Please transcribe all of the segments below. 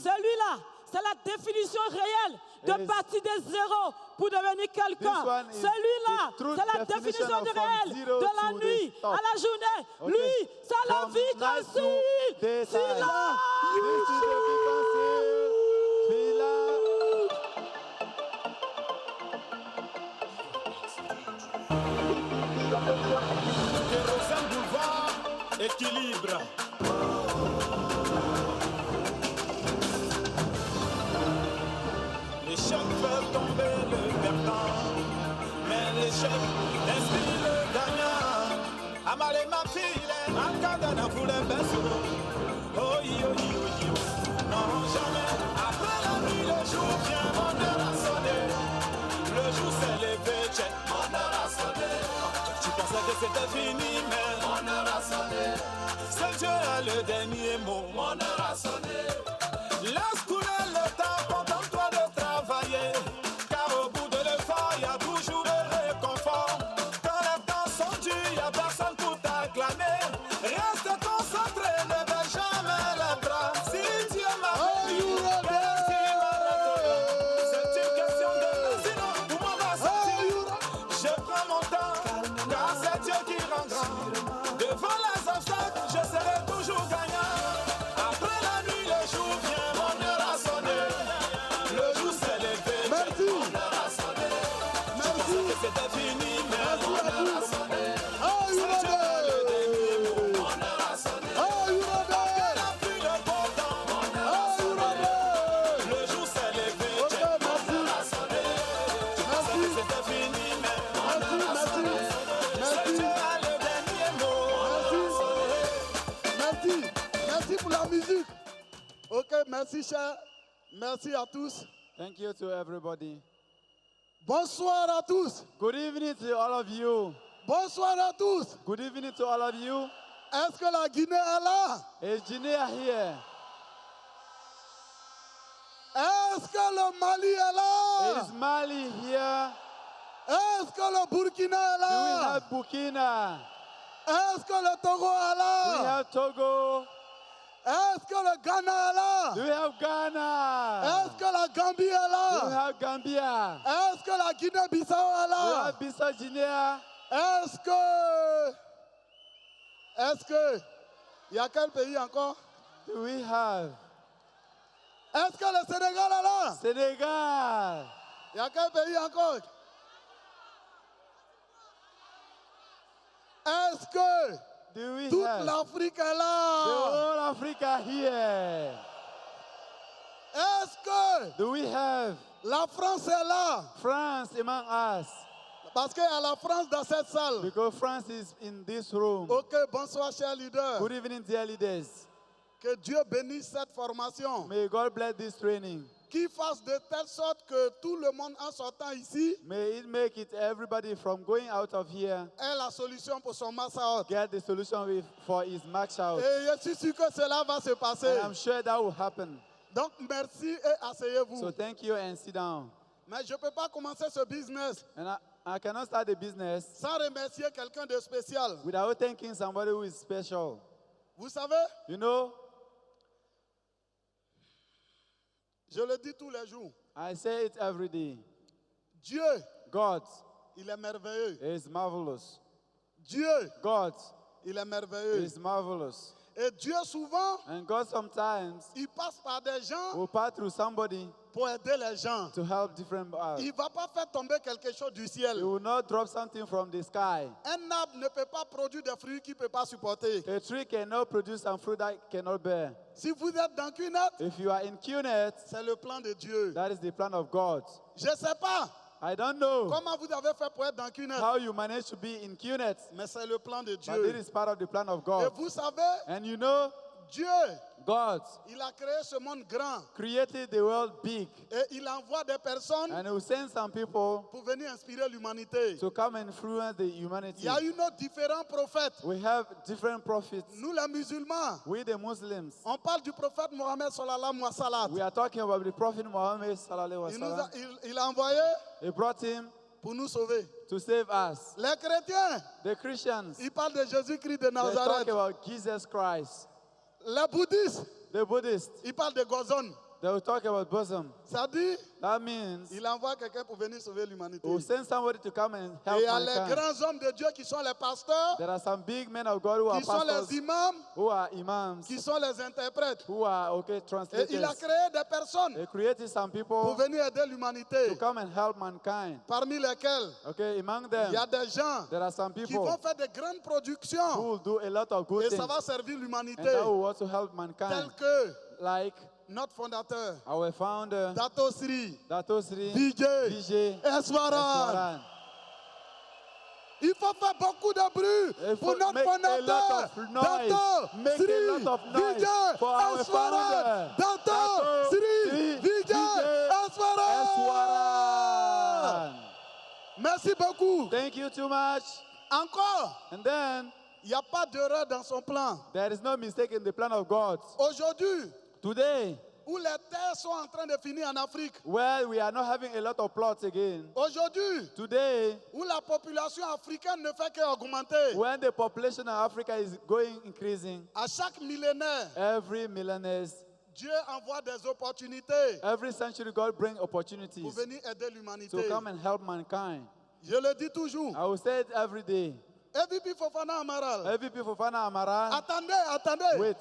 Celui-là, c'est la définition réelle de partir de zéro pour devenir quelqu'un. Celui-là, c'est la définition réelle de la nuit à la journée. Lui, c'est la vie consciente. Sila. Équilibre. L'échec fait tomber le perdant, mais l'échec inspire le gagnant. Amale ma fille, Akada n'a voulu baisser. Oh yo yo yo, non jamais. Après la nuit, le jour vient, mon heure a sonné. Le jour s'est levé, check, mon heure a sonné. Tu pensais que c'était fini, mais mon heure a sonné. Seul Dieu a le dernier mot, mon heure a sonné. Laisse couler le temps, contente-toi de travailler. Car au bout de l'effort, il y a toujours le réconfort. Quand les temps sont durs, il n'y a personne pour t'acclamer. Reste concentré, ne baisse jamais les bras. Si Dieu m'a béni, qu'est-ce qui m'arrête? C'est une question de temps, sinon où m'en va sortir. Je prends mon temps, car c'est Dieu qui rend grand. Devant les obstacles, je serai toujours gagnant. Après la nuit, le jour vient, mon heure a sonné. Le jour s'est levé, mon heure a sonné. Je pensais que c'était fini, mais mon heure a sonné. C'est Dieu le dernier mot, mon heure a sonné. Elle a pris le beau temps, mon heure a sonné. Le jour s'est levé, mon heure a sonné. Je pensais que c'était fini, mais mon heure a sonné. C'est Dieu le dernier mot, mon heure a sonné. Merci pour la musique. Ok, merci cher. Merci à tous. Thank you to everybody. Bonsoir à tous. Good evening to all of you. Bonsoir à tous. Good evening to all of you. Est-ce que la Guinée est là? Is Guinea here? Est-ce que le Mali est là? Is Mali here? Est-ce que le Burkina est Do we là? have Burkina? Est-ce que le Togo est Do we là? have Togo? Est-ce que le Ghana est Do là? we have Ghana? Est-ce que la Gambie est Do we là? have Gambia? Est-ce que la Guinée-Bissau est Do we là? have Bissau Guinea? Est-ce que, il y a quel pays encore? Do we have Est-ce que le Sénégal est là? Senegal? Il y a quel pays encore? Est-ce que Do we toute have l'Afrique est the là? whole Africa here? Est-ce que Do we have la France est là? France among us? Parce qu'il y a la France dans cette salle. Because France is in this room. Ok, bonsoir chers leaders. Good evening, dear leaders. Que Dieu bénisse cette formation. May God bless this training. Qui fasse de telle sorte que tout le monde en sortant ici May it make it everybody from going out of here ait la solution pour son mass out. get the solution for his max out. Et je suis sûr que cela va se passer. And I'm sure that will happen. Donc merci et asseyez-vous. So thank you and sit down. Mais je ne peux pas commencer ce business And I cannot start the business sans remercier quelqu'un de spécial. without thanking somebody who is special. Vous savez, You know, je le dis tous les jours. I say it every day. Dieu, God il est merveilleux. is marvelous. Dieu, God il est merveilleux. is marvelous. Et Dieu souvent, And God sometimes il passe par des gens will pass through somebody pour aider les gens. to help different Il ne va pas faire tomber quelque chose du He ciel. will not drop something from the sky. Un arbre ne peut pas produire des fruits qu'il ne peut pas supporter. A tree cannot produce some fruit that it cannot bear. Si vous êtes dans Cunette, If you are in Cunette, c'est le plan de Dieu. that is the plan of God. Je ne sais pas I don't know comment vous avez fait pour être dans Cunette, how you manage to be in Cunette, mais c'est le plan de but Dieu. it is part of the plan of Et God. vous savez, And you know, Dieu, God il a créé ce monde grand created the world big, et il envoie des personnes and He will send some people pour venir inspirer l'humanité. to come and influence the Il humanity. y a eu nos différents prophètes. We have different prophets. Nous les musulmans, We the Muslims, on parle du prophète Mohammed sallallahu alayhi wa sallam. we are talking about the Prophet Muhammad sallallahu alaihi wasallam. Il a envoyé He brought him pour nous sauver. to save us. Les chrétiens, The Christians, ils parlent de Jésus-Christ de they talk Nazareth. about Jesus Christ. Les bouddhistes, The Buddhists, ils parlent de Gozon. They will talk about bosom. Ça dit, That means il envoie quelqu'un pour venir sauver l'humanité. we'll send somebody to come and help Et il y a les mankind. grands hommes de Dieu qui sont les pasteurs, There are some big men of God who are qui sont pastors, les imams, who are imams, qui sont les interprètes. who are Et translators. il a créé des personnes They created some pour people venir aider l'humanité. to come and help mankind. Parmi lesquels Okay, among il them, y a des gens there are some qui people vont faire de grandes who productions. will do a lot of good Et things, ça va servir and l'humanité. that will also help Tel mankind. que Like notre fondateur, our founder, Dato Sri, Dato Sri Vijay Eswaran. Eswaran. Il faut faire beaucoup de bruit Il faut pour notre make a lot fondateur, of noise. Dato Make a Sri lot of noise Vijay for our Eswaran. founder, Dato Dato Sri Sri Vijay Eswaran. Eswaran. Merci beaucoup. Thank you too much. Encore, And then il n'y a pas d'erreur dans son plan. there is no mistake in the plan of God. Aujourd'hui, Today, où les terres sont en train de finir en Afrique. well, we are not having a lot of plots again. Aujourd'hui, Today, où la population africaine ne fait qu'augmenter. when the population of Africa is going increasing, À chaque millénaire, every millennium, Dieu envoie des opportunités every century, God brings pour opportunities venir aider l'humanité. to come and help mankind. Je le dis toujours. I will say it every day. EVP Fofana Amaral. Every people Fana Amaral. Attendez. Wait.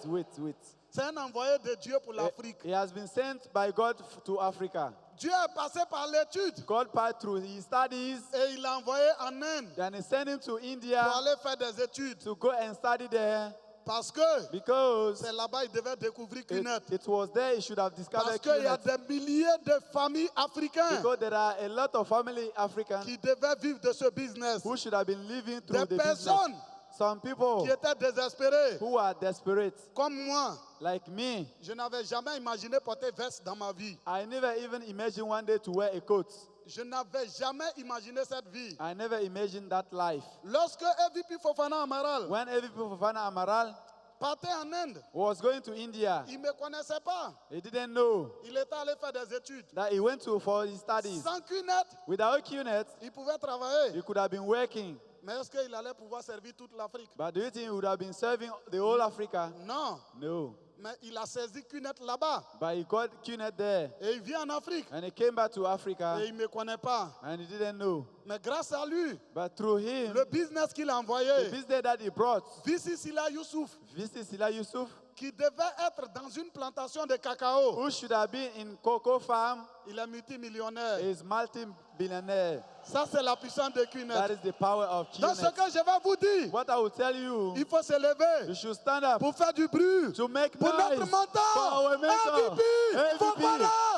C'est un envoyé de Dieu pour l'Afrique. He has been sent by God to Africa. Dieu est passé par l'étude God passed through his studies, et il l'a envoyé en Inde and he sent him to pour India aller faire des études. to go and study there Parce que because c'est là-bas qu'il devait découvrir Kounet. it was there he should have Parce discovered qu'il y a Kounet. des milliers de familles africaines Because there are a lot of family Africans qui devaient vivre de ce business. who should have been living through Des the business. personnes Some people qui étaient désespérées, who are desperate, comme moi. like me. Je n'avais jamais imaginé porter veste dans ma vie. I never even imagined one day to wear a coat. Je n'avais jamais imaginé cette vie. I never imagined that life. Lorsque EVP Fofana Amaral When every people Fana Amaral partait en Inde, was going to India, il ne me connaissait pas. he didn't know Il était allé faire des études. that he went to for his studies. Sans Kounet, Without Kounet, il pouvait travailler. he could have been working. Mais est-ce qu'il allait pouvoir servir toute l'Afrique? But do you think he would have been serving the whole Africa? Non. No. Mais il a saisi Kounet là-bas. But he got Kounet there. Et il vient en Afrique. And he came back to Africa Et il ne me connaît pas. and he didn't know. Mais grâce à lui, But through him, le business qu'il a the envoyé, business that he brought, Visi Sila Youssouf, this is Sila Yusuf, qui devait être dans une plantation de cacao, who should have been in cocoa farm, il est multimillionnaire. is multi-billionaire. Ça, c'est la puissance de That Kounet. is the power of Dans ce Kounet. que je vais vous dire, What I will tell you, il faut se lever you should stand up pour faire du bruit. to make Pour noise notre mentor, for our mentor, MVP,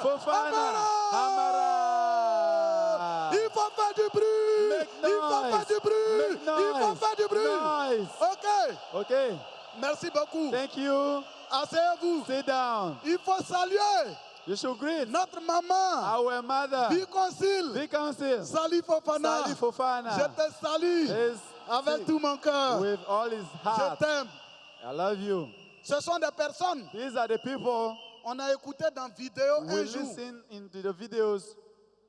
Fofana Amara. Il faut faire du bruit. Make Il faut faire noise. du bruit. Make Il faut noise. faire du bruit. Noise. Ok. Okay, Merci beaucoup. thank you. Asseyez-vous. Sit down. Il faut saluer You should greet notre maman, our mother, Biconcile, the council, Sali Fofana. Sali Fofana. Je te salue Is avec tout mon cœur. with all his Je heart. t'aime. I love you. Ce sont des personnes, These are the people on a écouté dans vidéo we un jour. listen into the videos.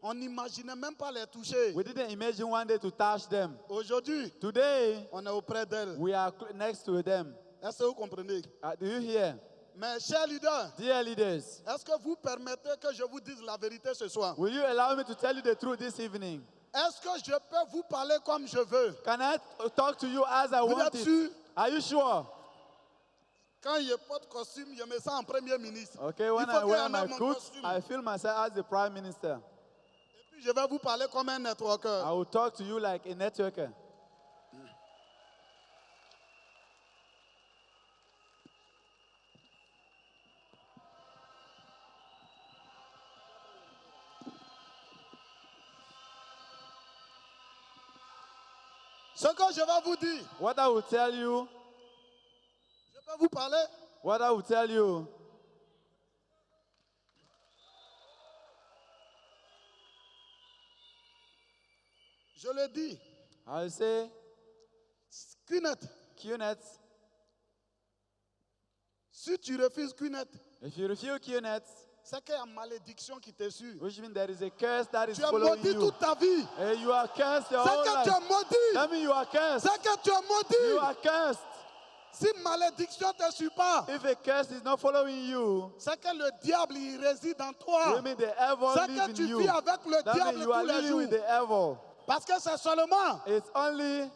On n'imaginait même pas les toucher. We didn't imagine one day to touch them. Aujourd'hui, Today, on est auprès d'elles. we are next to them. Est-ce que vous comprenez? Do you hear? Mais chers leaders, Dear leaders, est-ce que vous permettez que je vous dise la vérité ce soir? will you allow me to tell you the truth this evening? Est-ce que je peux vous parler comme je veux? Can I talk to you as I Vous want êtes sûr? it? Are you sure? Quand je porte costume, je me sens en premier ministre. Okay, when Il faut I que wear j'en my ai mon coat, costume. I feel myself as the prime minister. Et puis je vais vous parler comme un networker. I will talk to you like a networker. Ce que je vais vous dire, What I will tell you, je peux vous parler. what I will tell you, Je le dis. I will say, Kounet, Kounet, si tu refuses Kounet, if you refuse Kounet, c'est qu'il y a une malédiction qui te suit. which means there is a curse that is Tu es following maudit you. toute ta vie. And you are cursed your C'est whole que tu life. es maudit. That means you are cursed. C'est que tu es You maudit. are cursed. Si malédiction ne te suit pas, if a curse is not following you, c'est que le diable il réside en toi. you mean the devil C'est lives que in tu you. vis avec le That diable means you are tous les living jours. with the devil. Parce que c'est seulement It's only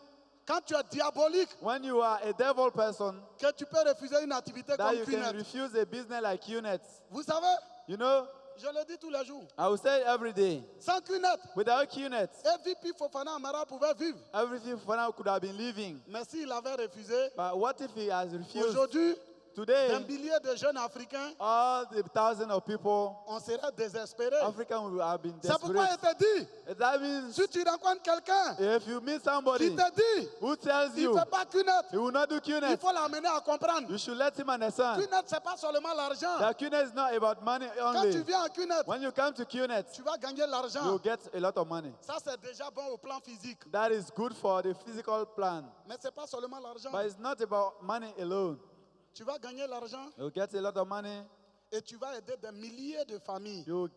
quand tu es diabolique when you are a devil person que tu peux refuser une activité that comme you can Q-Net. refuse a business like Q-Net. Vous savez, You know, je le dis tous les jours. I will say it every day. Sans Q-Net, Without Q-Net, MVP Fofana Amara pouvait vivre. everything for now could have been living. Mais s'il avait refusé, But what if he has refused? aujourd'hui, Today, des milliers de jeunes Africains, all the thousands of people, on serait désespérés. Africans will have been C'est pourquoi il desperate. te dit, That means si tu rencontres quelqu'un if you meet somebody qui te dit, who tells il you ne fait pas Q-Net, he will not do il Q-Net, faut l'amener à comprendre. you should let him understand Q-Net, ce n'est pas seulement l'argent. that Q-Net is not about money Quand tu only. viens à Q-Net, When you come to Q-Net, tu vas gagner l'argent. you'll get a lot of money. Ça, c'est déjà bon au plan physique. That is good for the physical plan. Mais ce n'est pas seulement l'argent. But it's not about money alone. Tu vas gagner l'argent You'll get a lot of money. et tu vas aider des milliers de familles. You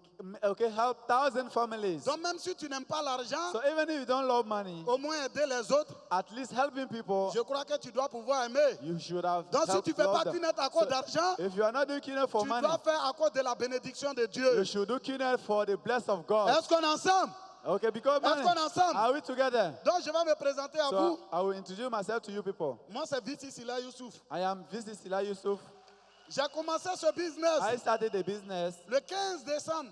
help 1,000 families. Donc même si tu n'aimes pas l'argent, So even if you don't love money, au moins aider les autres, at least helping people, je crois que tu dois pouvoir aimer. you should have Donc si helped tu ne fais love pas them. Q-Net à cause d'argent, If you are not doing Q-Net for tu money, dois faire à cause de la bénédiction de Dieu. you should do Q-Net for the bless of God. Est-ce qu'on est ensemble? Okay, because Est-ce money, qu'on est ensemble? are we together? Donc je vais me présenter à So vous. I will introduce myself to you people. Moi c'est Vici Sila Youssouf. I am Vici Sila Yusuf. J'ai commencé ce business I started the business le 15 décembre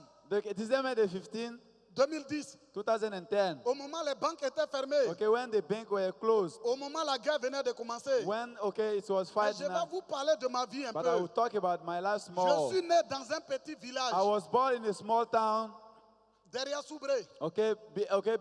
December the 15th, 2010. 2010. Au moment où les banques étaient fermées, Okay, when the bank were closed, au moment où la guerre venait de commencer. when it was Mais fight je vais now, vous parler de ma vie un but I will peu. talk about my life Je small. suis né dans un petit village I was born in a small town, derrière Soubré.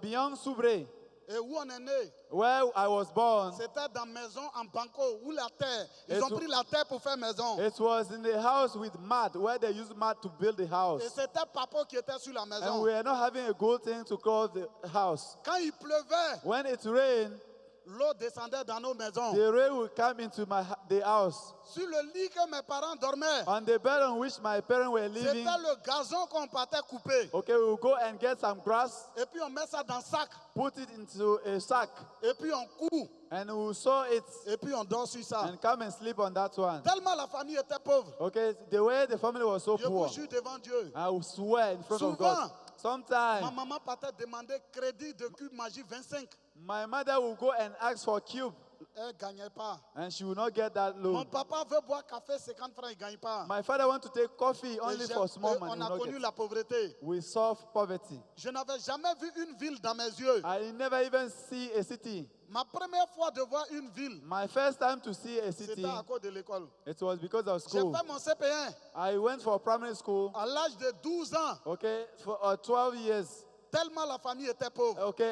beyond Subre, Et où on est né, where I was born. c'était dans maison en banco, où la terre. Ils Et ont tout- pris la terre pour faire maison. It was in the house with mud, where they used mud to build the house. Et c'était papa qui était sur la And maison. we are not having a good thing to call the house. Quand il pleuvait, When it rained, l'eau descendait dans nos maisons. the rain will come into the house. Sur le lit que mes parents dormaient, On the bed on which my parents were c'était living, le gazon qu'on partait couper. okay, we will go and get some grass, Et puis on met ça dans un sac. put it into a sack, Et puis on coud. and we will sew it Et puis on dort sur ça. and come and sleep on that one. Tellement la famille était pauvre. Okay, the way the family was so Je vous poor, jure devant Dieu. I will swear in front of Souvent, God. Ma Sometimes maman partait demander crédit de cube magie 25. my mother will go and ask for cube, Elle ne gagnait pas. and she will not get that Mon loan. papa veut boire café 50 francs, il ne gagne pas. My father want to take coffee Et only j'ai- for small et money. on will a not connu get. la pauvreté. We solve poverty. Je n'avais jamais vu une ville dans mes yeux. I never even see a city. Ma première fois de voir une ville, My first time to see a city, c'était à cause de l'école. it was because of J'ai school. fait mon CP1 I went for primary school, à l'âge de 12 ans, okay, for 12 years. tellement la famille était pauvre. Okay,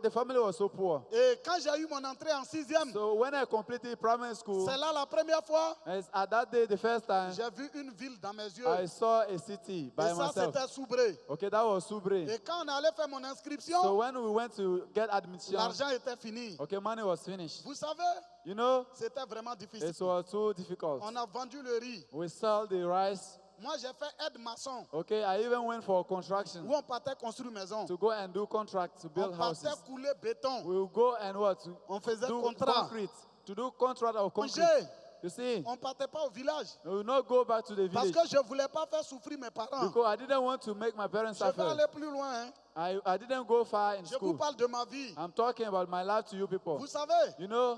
the family was so poor. Et quand j'ai eu mon entrée en 6e, So when I completed primary school, c'est là la première fois at that day, the first time, j'ai vu une ville dans mes yeux. I saw a city by Et ça, myself. c'était Soubré. Okay, that was Subre. Et quand on allait faire mon inscription, So when we went to get admission, l'argent était fini. okay, money was finished. Vous savez, You know, c'était vraiment difficile. it was too difficult. On a vendu le riz. We sell the rice. Moi, j'ai fait aide-maçon, Okay, I even went for construction où on partait construire maison. to go and do contracts to On build houses. partait couler béton. We will go and what? To On faisait do contrat. concrete. To do contract of concrete. Manger. You see, On ne partait pas au village. we will not go back to the Parce village que je ne voulais pas faire souffrir mes parents. because I didn't want to make my parents Je vais suffer. aller plus loin. Hein. I didn't go far in Je vous school. parle de ma vie. I'm talking about my life to you people. Vous savez, You know,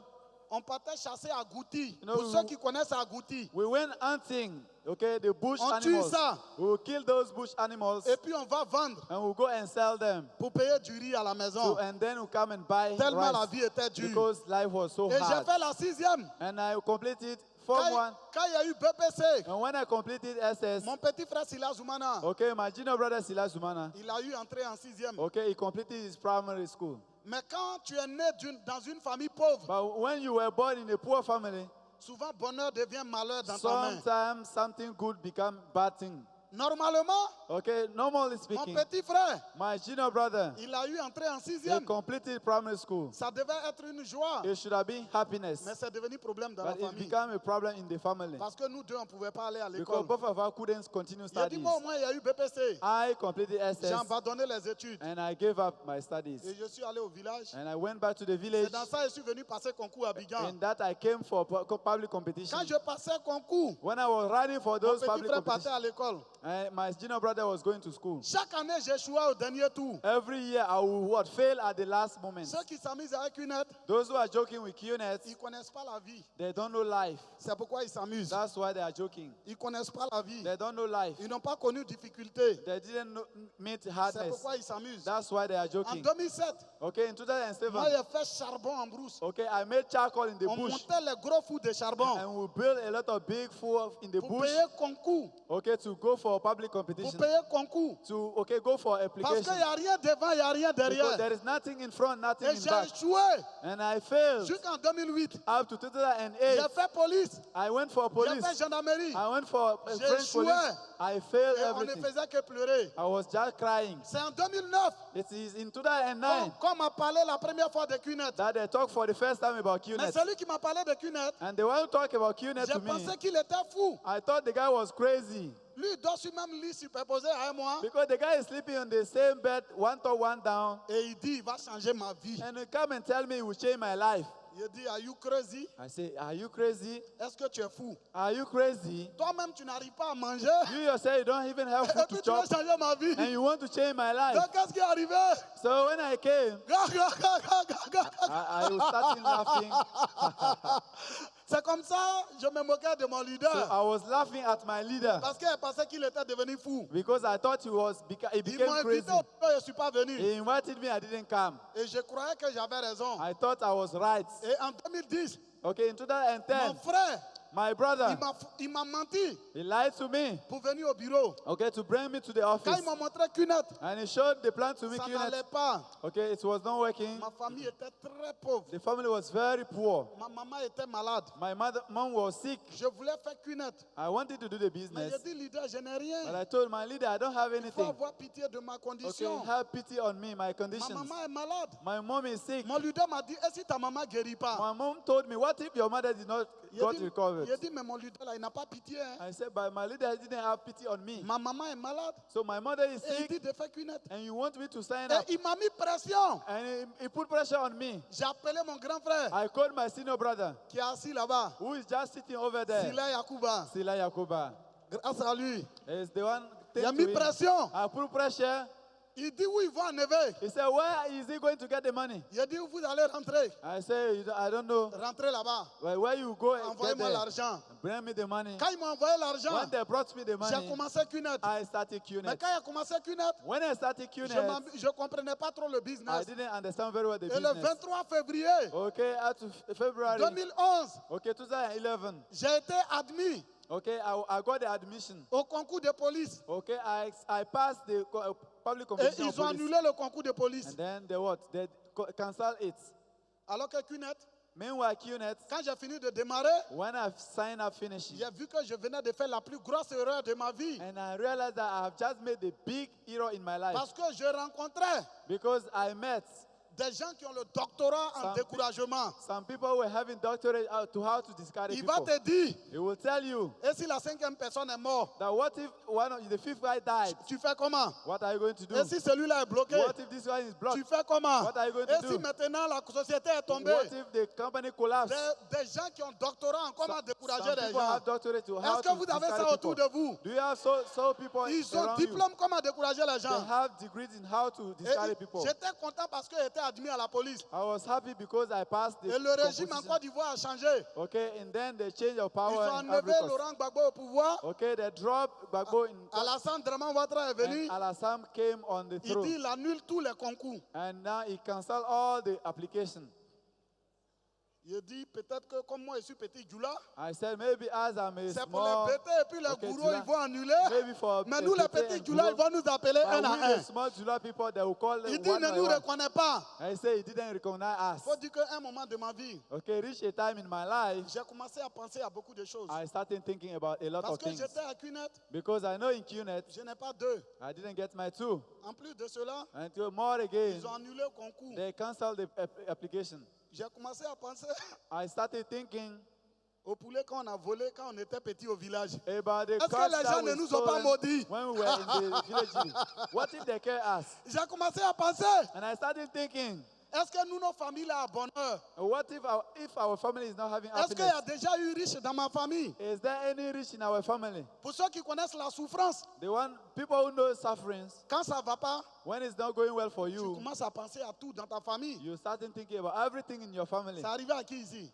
on partait chasser à Gouti. You know, Pour ceux qui connaissent à Gouti. we went hunting, okay, the bush On tue animals. ça. We will kill those bush animals Et puis on va vendre and we'll go and sell them. pour payer du riz à la maison. So, and then we'll come and buy Tellement la rice vie était dure. because life was so Et j'ai hard. fait la 6e. And I completed Form 1. Quand il y a eu BPC, And when I completed SS, mon petit frère Silas Zoumana, okay, my junior brother Silas Zumana, il a eu entré en 6e. okay, he completed his primary school. Mais quand tu es né dans une famille pauvre, But when you were born in a poor family, souvent bonheur devient malheur dans ta main. sometimes something good become bad thing. Normalement, Okay, normally mon speaking, petit frère, my junior brother, il a eu entrée en he 6e. completed primary school. Ça devait être une joie. It should have been happiness, Mais c'est devenu problème dans la but it famille. became a problem in the family Parce que nous deux, on ne pouvait pas aller à because l'école. both of us couldn't continue Il a dit, studies. moi au moins, il y a eu BPC. I completed J'ai SS abandonné les études. and I gave up my studies. Et je suis allé au village. And I went back to the C'est village. dans ça que je suis venu passer concours à Abidjan. And that I came for public competition. Quand je passais concours, When I was running for mon those petit public frère partait competitions, à l'école. my junior brother was going to school. Chaque année, j'échouais au dernier tour. Every year I would fail at the last moment. Ceux qui s'amusent avec une aide, Those who are joking with ils QNet, ne connaissent pas la vie. they don't know life. C'est pourquoi ils s'amusent. That's why they are joking. Ils ne connaissent pas la vie. They don't know life. Ils n'ont pas connu difficulté. They didn't meet C'est hardness. pourquoi ils s'amusent. That's why they are En joking. 2007, Okay, in moi 2007, j'ai fait charbon en brousse. okay, I made charcoal in the On bush montait les gros fours de charbon and we built a lot of big food in the pour bush. payer concours. Okay, to go for public Pour competition. payer concours. To go for Parce application. qu'il n'y a rien devant, il n'y a rien Because derrière. there is nothing in front, nothing Et in j'ai back. échoué And I failed. jusqu'en 2008. Up to 2008, J'ai fait police, I went for j'ai police. fait gendarmerie. I went for J'ai French échoué. police. I failed Et on ne everything. faisait que pleurer. I was just crying. C'est en 2009 It is in 2009 qu'on m'a parlé la première fois de QNet. that they talked for the first time about Mais QNet. celui qui m'a parlé de QNet, And the one who talked about QNet j'ai to me, pensé qu'il était fou. I thought the guy was crazy. Lui, il dort sur le même lit superposé à moi. Because the guy is sleeping on the same bed, one top, one down. Et il dit, il va changer ma vie. And he come and tell me he will change my life. Il dit, are you crazy? I say, are you crazy? Est-ce que tu es fou? Are you crazy? Toi-même, tu n'arrives pas à manger. You yourself, you don't even have Et food puis to tu vas chop. changer ma vie. And you want to change my life. Donc, qu'est-ce qui est arrivé? So when I came, I was starting laughing. C'est comme ça, je me moquais de mon So leader. I was laughing at my leader Parce qu'il pensait qu'il était devenu fou. because I thought he Ils became m'ont crazy. invité au bureau, je ne suis pas venu. He invited me, I didn't come. Et je croyais que j'avais raison. I thought I was right. Et en 2010, Okay, in mon 2010, frère, my brother, il m'a menti he lied to me, pour venir au bureau. okay, to bring me to the Quand office. ils m'ont montré QNet, And he showed the plan to me, ça QNet. n'allait pas. Okay, it was not working. Ma famille était très pauvre. The family was very poor. Ma maman était malade. My mom was sick. Je voulais faire QNet. I wanted to do the Mais business, j'ai dit, leader, je n'ai but rien. I told my leader, I don't have Il faut anything. avoir pitié de ma Okay, condition. have pity on me, my Ma conditions. maman est malade. My mom is sick. Mon leader m'a dit, et si ta maman ne guérit pas? My mom told me, what if your mother did not got recovered? Il a dit, mais mon leader là, il n'a pas pitié. Hein. I said, but my leader didn't have pity on me. Ma maman est malade. So my mother is Et il sick, dit de faire QNet. and you want me to sign Et up? il m'a mis pression. And he put pressure on me. J'ai appelé mon grand frère I called my senior brother, qui est assis là-bas. who is just sitting over there, Sila Yakuba. Sila Yakuba. Grâce à lui. Is the one Il a take mis to him. pression. I put pressure. Il dit où il va enlever. He said, where is he going to get the money? Il a dit où vous allez rentrer. I said, I don't know. Rentrez là-bas. Where you go and get Envoyez-moi there. l'argent. Bring me the money. Quand ils m'ont envoyé l'argent, When they brought me the j'ai money, commencé QNet. I started Mais QNet. quand il a commencé QNet, When I started je QNet, ne comprenais pas trop le I business. didn't understand very well the Et le business. 23 février Okay, up to February. 2011, Okay, 2011. j'ai été admis Okay, I got the admission. au concours de police. Okay, I passed the public Et competition of ils ont police. annulé le concours de police. And then they what? They cancelled it. Alors que QNet, Meanwhile, QNet, quand j'ai fini de démarrer, when I signed up finishing, j'ai vu que je venais de faire la plus grosse erreur de ma vie. and I realized that I have just made a big error in my life Parce que je rencontrais because I met des gens qui ont le doctorat en Some découragement. some people were having doctorate to how to discourage Il va people. te dire, He will tell you et si la cinquième personne est morte, that what if one of the fifth guy died? tu fais comment? What are you going to do? Et si celui-là est bloqué, What if this one is blocked? tu fais comment? What are you going to Et si do? maintenant la société est tombée, What if the company collapses? des gens qui ont doctorat en comment décourager Some les people gens. have doctorate to how Est-ce que to vous avez discourage ça autour people. de vous? Do you have so people Ils ont around you? diplôme comment décourager les They gens. have degrees in how to discourage Et people. j'étais content parce que j'étais admis à la police. I was happy because I passed the Et le régime en composition. Côte d'Ivoire a changé. Okay, and then they change of Ils power ont in enlevé Ivory Coast. Laurent Gbagbo au pouvoir. Okay, they dropped Gbagbo in Alassane Draman Ouattara est venu. and Alassane came on the Il dit throne. il annule tous les concours. And now he canceled all the application. Il dit peut-être que comme moi je suis petit Djoula, I said maybe as I'm a c'est pour small, les petits et puis les okay, gourous Djoula. ils vont annuler. Maybe for Mais nous les Pete petits and Djoula ils Guro, vont nous appeler un but à we un. the small Jula people, they will call Il them dit one ne by nous one. reconnaît pas. I say he didn't recognize us. Il faut dire qu'à un moment de ma vie, Okay, reach a time in my life, j'ai commencé à penser à beaucoup de choses. I started thinking about a lot Parce of que things. j'étais à Cunet, Because I know in QNet, je n'ai pas deux. I didn't get my two. En plus de cela, Until more again, ils ont annulé le concours. they canceled the application. J'ai commencé à penser I started thinking au poulet qu'on a volé quand on était petit au village. about the Est-ce que cards les gens that ne were nous ont pas stolen maudits? when we were in the village. What if they care us? J'ai commencé à penser, And I started thinking, est-ce que nous, nos familles, là, à bonheur? what if our family is not having Est-ce qu'il y a happiness? déjà eu riche dans ma famille? Is there any rich in our family? Pour ceux qui connaissent la souffrance, The one people who know sufferings, quand ça ne va pas, when it's not going well for tu you, commences à penser à tout dans ta famille. you start thinking about everything in your family. Ça arrivé à qui ici?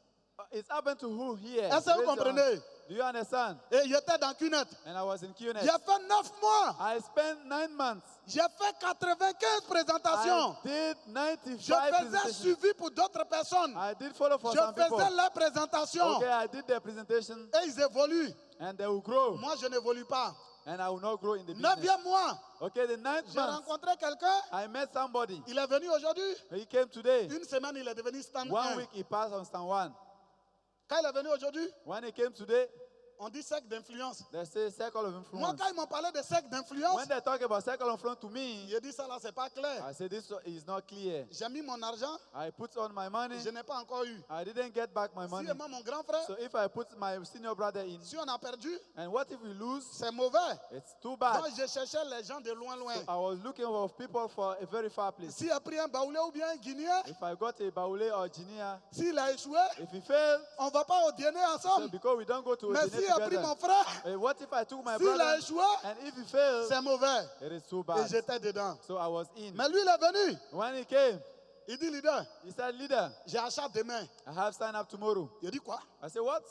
It's happened to who here? Est-ce que vous Raise your hand. comprenez? Do you understand? Et j'étais dans Cunet. And I was in QNet. J'ai fait 9 mois. I spent 9 months. J'ai fait 95 présentations. I did Je 95 faisais presentations. suivi pour d'autres personnes. I did follow for Je some people. faisais les présentations. Okay, I did the presentation Et ils évoluent. and they will grow. Moi, je n'évolue pas. And I will not grow in the business. 9e mois, Okay, the 9th j'ai month, rencontré quelqu'un. I met somebody. Il est venu aujourd'hui. He came today. Une semaine, il est devenu stand 1 1. week he passed on stand 1. Quand il est venu aujourd'hui, When he came today, on dit cercle d'influence. they say circle of Moi, influence. quand ils m'ont parlé de cercle d'influence, When they talk about circle of influence to me, j'ai dit ça là, c'est pas clair. I say this is not clear. J'ai mis mon argent, I put on my money. je n'ai pas encore eu. I didn't get back my Si money. moi, mon grand frère, So if I put my senior brother in, si on a perdu, and what if we lose? c'est mauvais. It's too bad. Donc, je cherchais les gens de loin, loin. So I was looking for people for a very far place. S'il a pris un baoulé ou bien un Guinéen, If I got a Baoulé or Guinea, s'il a échoué, if he failed, on ne va pas au dîner so ensemble. because we don't go to a Mais dinner s'il a pris together, mon frère, what if I took my s'il a brother échoué, and if he failed, c'est mauvais. it is too Et bad. j'étais dedans. So I was in. Mais lui, il est venu. When he came, Il dit, leader, he said, leader, j'ai achat demain. I have sign up tomorrow. Il dit quoi? I said, what?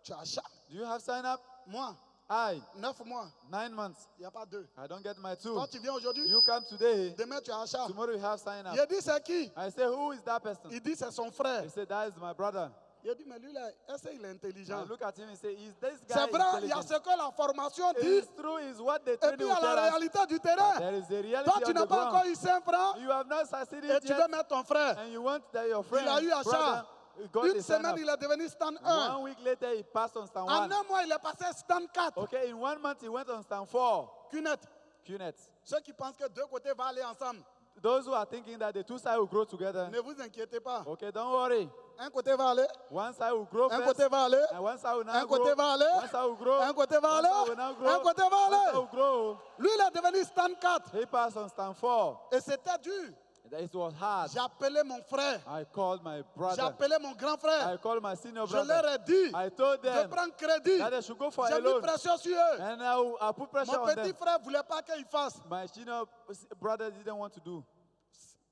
Tu achètes? Do you have sign up? Moi, I, 9 mois, 9 months. il n'y a pas deux. I don't get my 2. Quand tu viens aujourd'hui, You come today, demain tu achètes. tomorrow you have sign up. Il dit, c'est qui? I say, who is that person? Il dit, c'est son frère. He said, that is my brother. Il dit, mais lui, là, est-ce qu'il est I intelligent? look at him and say, is this guy C'est vrai, il y a intelligent? ce que la formation It dit. is true, is what the Et training puis, il will y a la tell us. réalité du terrain. There is a reality Toi, tu on n'as the pas encore ground. eu 5 francs You have not succeeded et tu veux yet, mettre ton frère. and you want that your friend, Il a eu brother, achat. got Une a sign semaine, up. il est devenu stand 1. 1 week later, he passed on stand En 1. un mois, il est passé stand 4. Okay, in 1 month, he went on stand 4. Cunet. QNet. Ceux qui pensent que deux côtés vont aller ensemble, Those who are thinking that the two sides will grow together, ne vous inquiétez pas. okay, don't worry. Un côté va aller, One side will grow un first, côté va aller, and one side will un now grow. côté va aller, One side will grow. un côté va One side aller, will now grow. un côté va One side aller. will grow. Lui, il est devenu stand 4. He passed on stand 4. Et c'était dur. It was hard. J'ai appelé mon frère. I called my J'ai brother. appelé mon grand frère. I called my senior Je leur brother. ai dit I told de them prendre crédit. that they should go for J'ai a mis loan. pression sur eux. And I put pressure Mon on petit them. frère ne voulait pas qu'il fasse. My senior brother didn't want to do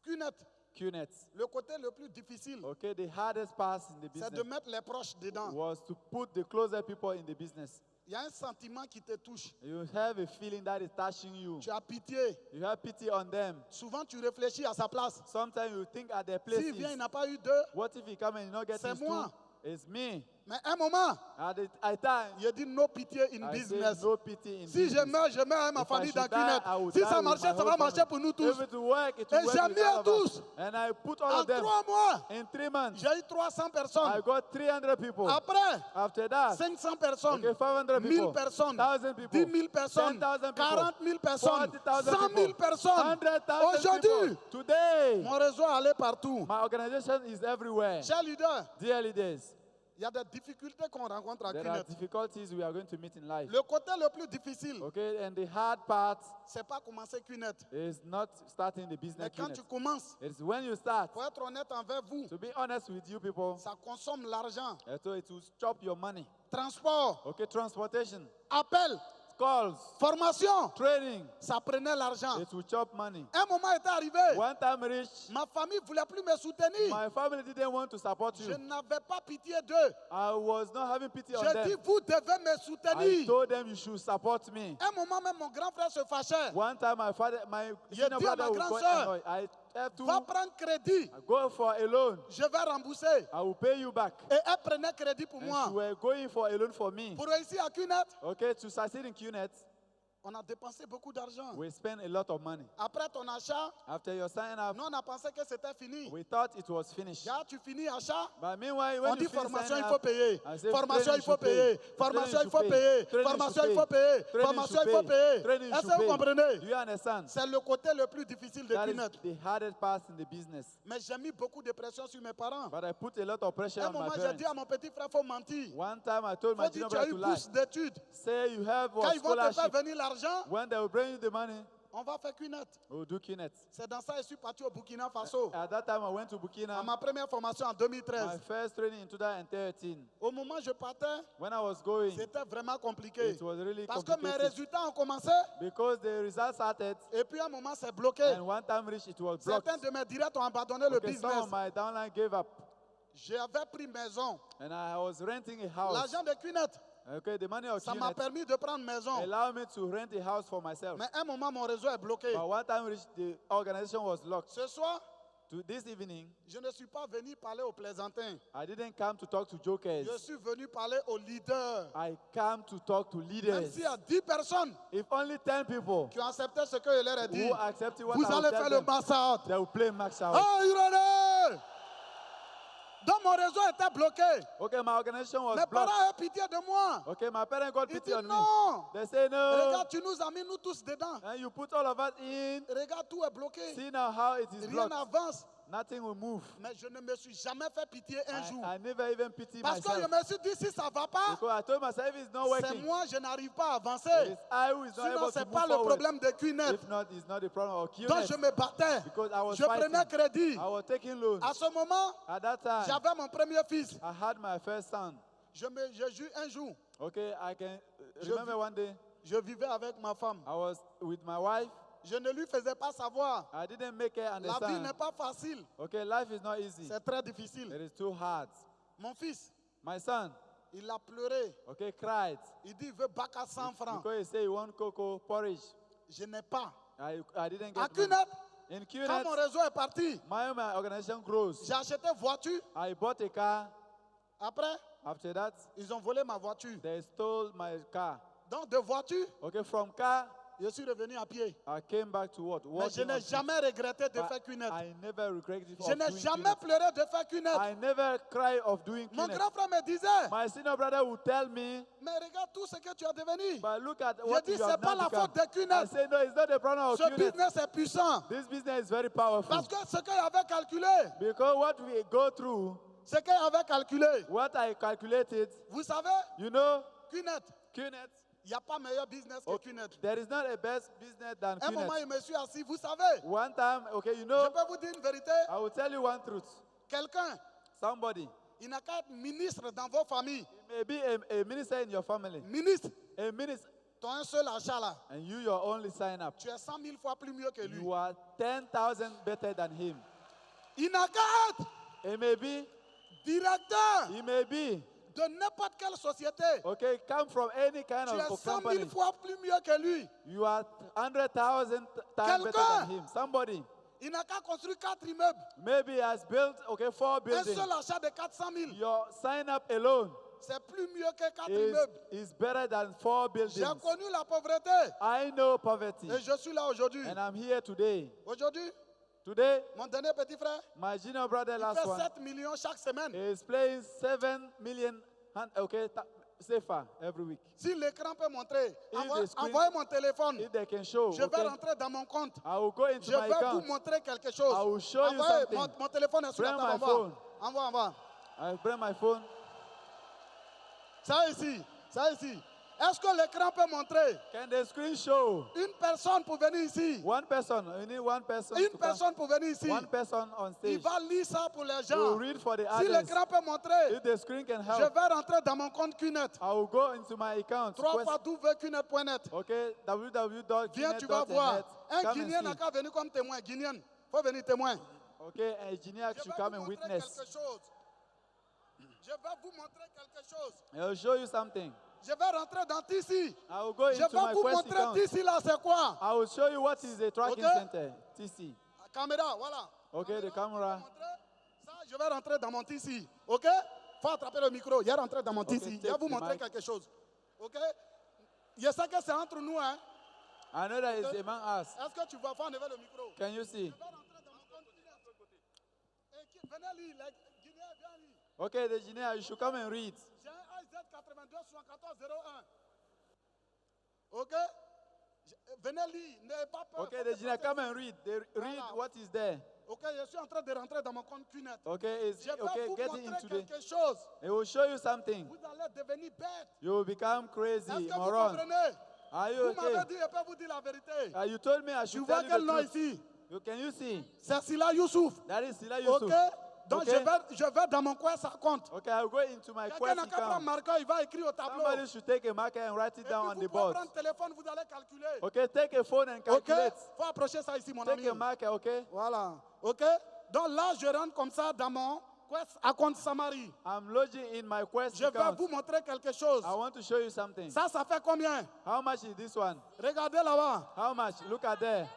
Cunet. QNet. Le côté le plus difficile, Okay, the hardest part in the c'est de business mettre les proches dedans. was to put the closer people in the business. Il y a un sentiment qui te touche. You have a feeling that is touching you. Tu as pitié. You have pity on them. Souvent, tu réfléchis à sa place. Sometimes you think at their S'il vient, il places, n'a pas eu deux. what if he come and he not get C'est his moi. two? It's me. Mais un moment, At time, il a dit no pitié in I say business. no pity in Si je business. meurs, je meurs avec ma If I famille should dans die, Cunet. I will Si die ça with marchait, my ça va whole marcher family. pour nous If tous. it will work, it Et will work j'ai with mis all à of us. tous. And I put all En of them 3 mois, in 3 months. j'ai eu 300 personnes. I got 300 people. Après, After that, 500 personnes, okay, 500 people, 1000 personnes, 1,000 people, 10 000 personnes, 10,000 people, 40 000 personnes, 40,000 100 000 people, personnes. 100,000 Aujourd'hui, people. Today, mon réseau est allé partout. my organization is everywhere. Cher leader, Dear leaders, il y a des difficultés qu'on rencontre à there are Cunet. difficulties we are going to meet in life. Le côté le plus difficile, Okay, and the hard part c'est pas commencer Cunet. is not starting the Mais business quand unit. tu commences, It's when you start. pour être honnête envers vous, To be honest with you people, ça consomme l'argent. so it will chop your money. Transport, Okay, transportation, appel, calls, formation, training, ça prenait l'argent. it will chop money. Un moment est arrivé, One time rich, ma famille ne voulait plus me soutenir. my family didn't want to support Je you. n'avais pas pitié d'eux. I was not having pity on J'ai dit, them. vous devez me I soutenir. told them you should support me. Un moment même, mon grand frère se fâchait. One time my Il a senior dit à brother ma was grande quite sœur, annoyed. I Va prendre crédit. go for a loan. Je vais rembourser. I will pay you back. Et elle prenait crédit pour And moi. you were going for a loan for me. Pour réussir à QNET, Okay, to succeed in QNet, on a dépensé beaucoup d'argent. we spend a lot of money. Après ton achat, After your sign up, nous on a pensé que c'était fini. we thought it was finished. Quand tu finis achat, But meanwhile, on when dit you finish formation, signing il faut up, payer. I say, Formation, training il faut should pay. payer. Training Formation, il should faut pay. payer. Training Formation, should il faut pay. payer. Training Formation, should il faut pay. payer. Training Est-ce should que vous pay. comprenez? Do you understand? C'est le côté le plus difficile de That is QNET. the hardest part in the business. Mais j'ai mis beaucoup de pression sur mes parents. But I put a lot of pressure À un on my moment, j'ai parents. dit à mon petit frère, il faut mentir. One time I told my Il faut dire junior tu as brother eu to lie. bourse d'études. Say you have Quand a ils vont te faire scholarship. venir l'argent, When they will bring you the money, on va faire QNET. we'll do QNet. C'est dans ça que je suis parti au Burkina Faso. At that time, I went to À Burkina. ma première formation en My 2013. first training in 2013. Au moment où je partais, When I was going, c'était vraiment compliqué. it was really Parce que mes complicated résultats ont commencé because the results started, et puis à un moment, c'est bloqué. and one time reached, it was blocked. Certains de mes directs ont abandonné le Okay, some business. of my downline gave up, J'avais pris maison. and I was renting a house. L'argent de QNET, Okay, the money of ça m'a QNet permis de prendre maison. allowed me to rent a house for myself. Mais à un moment, mon réseau est bloqué. But one time reached, the organization was locked. Ce soir, To this evening, je ne suis pas venu parler aux plaisantins. I didn't come to talk to jokers. Je suis venu parler aux leaders. I come to talk to Même leaders. s'il y a 10 personnes If only 10 people qui ont accepté ce que je leur ai dit, who accepted what vous I will allez tell faire le them, massacre. they will play max out. Oh, Ironé! Donc mon réseau était bloqué. Okay, my organization was Mes blocked. parents avaient pitié de moi. Okay, my parents got Ils pity disent on me. non. They say no. Regarde, tu nous as mis nous tous dedans. And you put all of us in. Regarde, tout est bloqué. See now how it is Rien blocked. n'avance. Nothing will move. Mais je ne me suis jamais fait pitié un jour. I never even pity Parce que myself. je me suis dit, si ça ne va pas, Because I told myself if it's not c'est working, moi, je n'arrive pas à it avancer. is I who is not Sinon, able ce to n'est move pas le forward. problème de QNET. If not, it's not the problem of Donc je QNet. me battais. Because I was Je prenais fighting. crédit. I was taking loans. À ce moment, At that time, j'avais mon premier fils. I had my first son. Je jure un jour, Okay, I can Je remember vis- one day je vivais avec ma femme. I was with my wife. Je ne lui faisais pas savoir. I didn't make her La vie understand. n'est pas facile. Okay, life is not easy. C'est très difficile. It is too hard. Mon fils, My son, il a pleuré. okay, cried Il dit, il veut bac à 100 francs. because he said he want cocoa porridge. Je n'ai pas. I didn't À get money. QNET, In quand mon QNet, réseau est parti, my organization grows. j'ai acheté voiture. I bought a car. Après, After that, ils ont volé ma voiture. they stole my car. Donc, de voiture, Okay, from car, je suis revenu à pied. I came back to what? Mais je Walking n'ai on foot. jamais regretté de But faire QNET. I never regretted Je of n'ai doing jamais QNet. pleuré de faire QNET. I never cry of doing Mon QNet. grand frère me disait, My senior brother would tell me, mais regarde tout ce que tu as devenu. but look at J'ai what dit, you c'est have pas now la faute become. de I QNET. say, no, it's not the problem of Ce QNet. business est puissant. This business is very powerful. Parce que ce qu'il avait calculé, Because what we go through, ce qu'il avait calculé, what I calculated, vous savez, you know, QNET, QNet, il n'y a pas meilleur business que QNET. there is not a best business than Un moment, QNet. il me suis assis. Vous savez, One time, okay, you je know, peux vous dire une vérité. I will tell you one truth. Quelqu'un, Somebody, il n'a qu'à être ministre dans vos familles. it may be a minister in your family, Ministre, a minister, tu as un seul achat là. and you your only sign up. Tu es 100 000 fois plus mieux que lui. You are 10,000 better than him. Il n'a qu'à être It may be, directeur he may be, de n'importe quelle société. okay, come from any kind Tu es of 100 000 company. fois plus mieux que lui. You are 100,000 times better Quelqu'un. than him. Somebody, Il n'a qu'à construire 4 immeubles. maybe has built, okay, 4 Un buildings. seul achat de 400 000. Your sign up alone C'est plus mieux que 4 is, immeubles. is better than 4 J'ai buildings. connu la pauvreté. I know poverty, Et je suis là aujourd'hui. and I'm here today. Aujourd'hui, Today, mon dernier petit frère, my junior brother il last fait one 7 millions chaque semaine. is playing 7 million, okay, safer every week. Si l'écran peut montrer, the screen- envoyez mon téléphone. If they can show, Je vais okay, rentrer dans mon compte. I will go into Je my vais vous account. montrer quelque chose. I will show you Envoyez, something. mon téléphone est sur la Bring table. my phone. Envoie, envoie. I bring my phone. Ça ici, ça ici. Est-ce que l'écran peut montrer Can the screen show une personne pour venir ici? one person? You need one person. Une to come. personne pour venir ici. One person on Il stage. va lire ça pour les We'll gens. read for the Si others. l'écran peut montrer, If the screen can je help, vais rentrer dans mon compte QNET. I will go into my account. 3 fois QNET.net. Okay, Viens, tu vas voir. www.kinet.net. Un Come Guinéen and n'a see. qu'à venir comme témoin. Guinéen, faut venir témoin. Okay, an engineer Je should vais come vous and montrer witness. quelque chose. Je vais vous montrer quelque chose. I'll show you something. Je vais rentrer dans TC. I will go Je into vais my vous Quest montrer account. TC là, c'est quoi? I will show you what is a tracking Okay. center, TC. caméra, voilà. Okay, the camera. Ça, je vais rentrer dans mon ici. OK? Faut attraper le micro. Il est rentré dans mon Okay, ici. Je vais take vous the montrer mic. quelque chose. OK? Je sais que c'est entre nous, hein. I know that it's among us. Est-ce que tu vois? Faut enlever le micro. Can you see? Je vais rentrer dans mon compte. Venez lire. Les Guinéens, viens lire. Okay, the engineer, you should come and read. J'ai un AZ 82 74 01. OK? Venez lire. N'ayez pas peur. Okay, the engineer, come and read. They read what is there. OK, je suis en train de rentrer dans mon compte QNET. Okay, it's, Je vais okay, vous get montrer into the. quelque chose. It will show you something. Vous allez devenir bête. You will become Est-ce crazy, que vous moron. comprenez? Are you Vous m'avez okay? dit, je peux vous dire la vérité. You told me I Tu should vois tell quel you nom the truth. ici? Can you see? C'est Sila Youssouf. That is Sila OK? Yusuf. Donc Okay. je vais dans mon coin, ça compte. Okay, I'll go into my Quelqu'un quest n'a qu'à prendre un account. marqueur, il va écrire au tableau. Somebody should take a marker and write it Et down on puis the vous pouvez board. prendre le téléphone, vous allez calculer. Okay, take a phone and OK? calculate. Faut approcher ça ici, mon ami. Take a marker, okay? Voilà. OK? Donc là, je rentre comme ça dans mon quest account Samari. I'm lodging in my quest Je vais account. vous montrer quelque chose. I want to show you something. Ça fait combien? How much is this one? Regardez là-bas. How much? Look at there.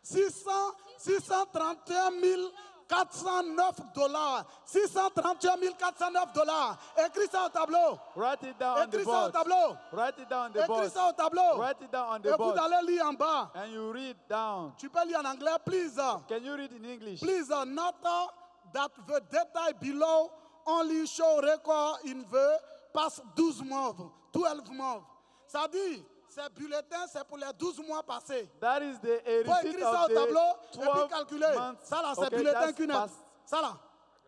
631 409 $. 631 409 $. Écris ça au tableau. Write it down on the Écris ça au board. tableau. Write it down on the Écris board. ça au tableau. Write it down on Et the vous board. allez lire en bas. And you read down. Tu peux lire en anglais, please. Can you read in English? Please note that the data below only show record in the past 12 months. Ça dit, ces bulletins, c'est pour les 12 mois passés. That is the Il faut receipt écrire ça of au tableau the et puis 12 calculer. months. Ça là, c'est Okay, bulletin that's QNET. past. Ça là,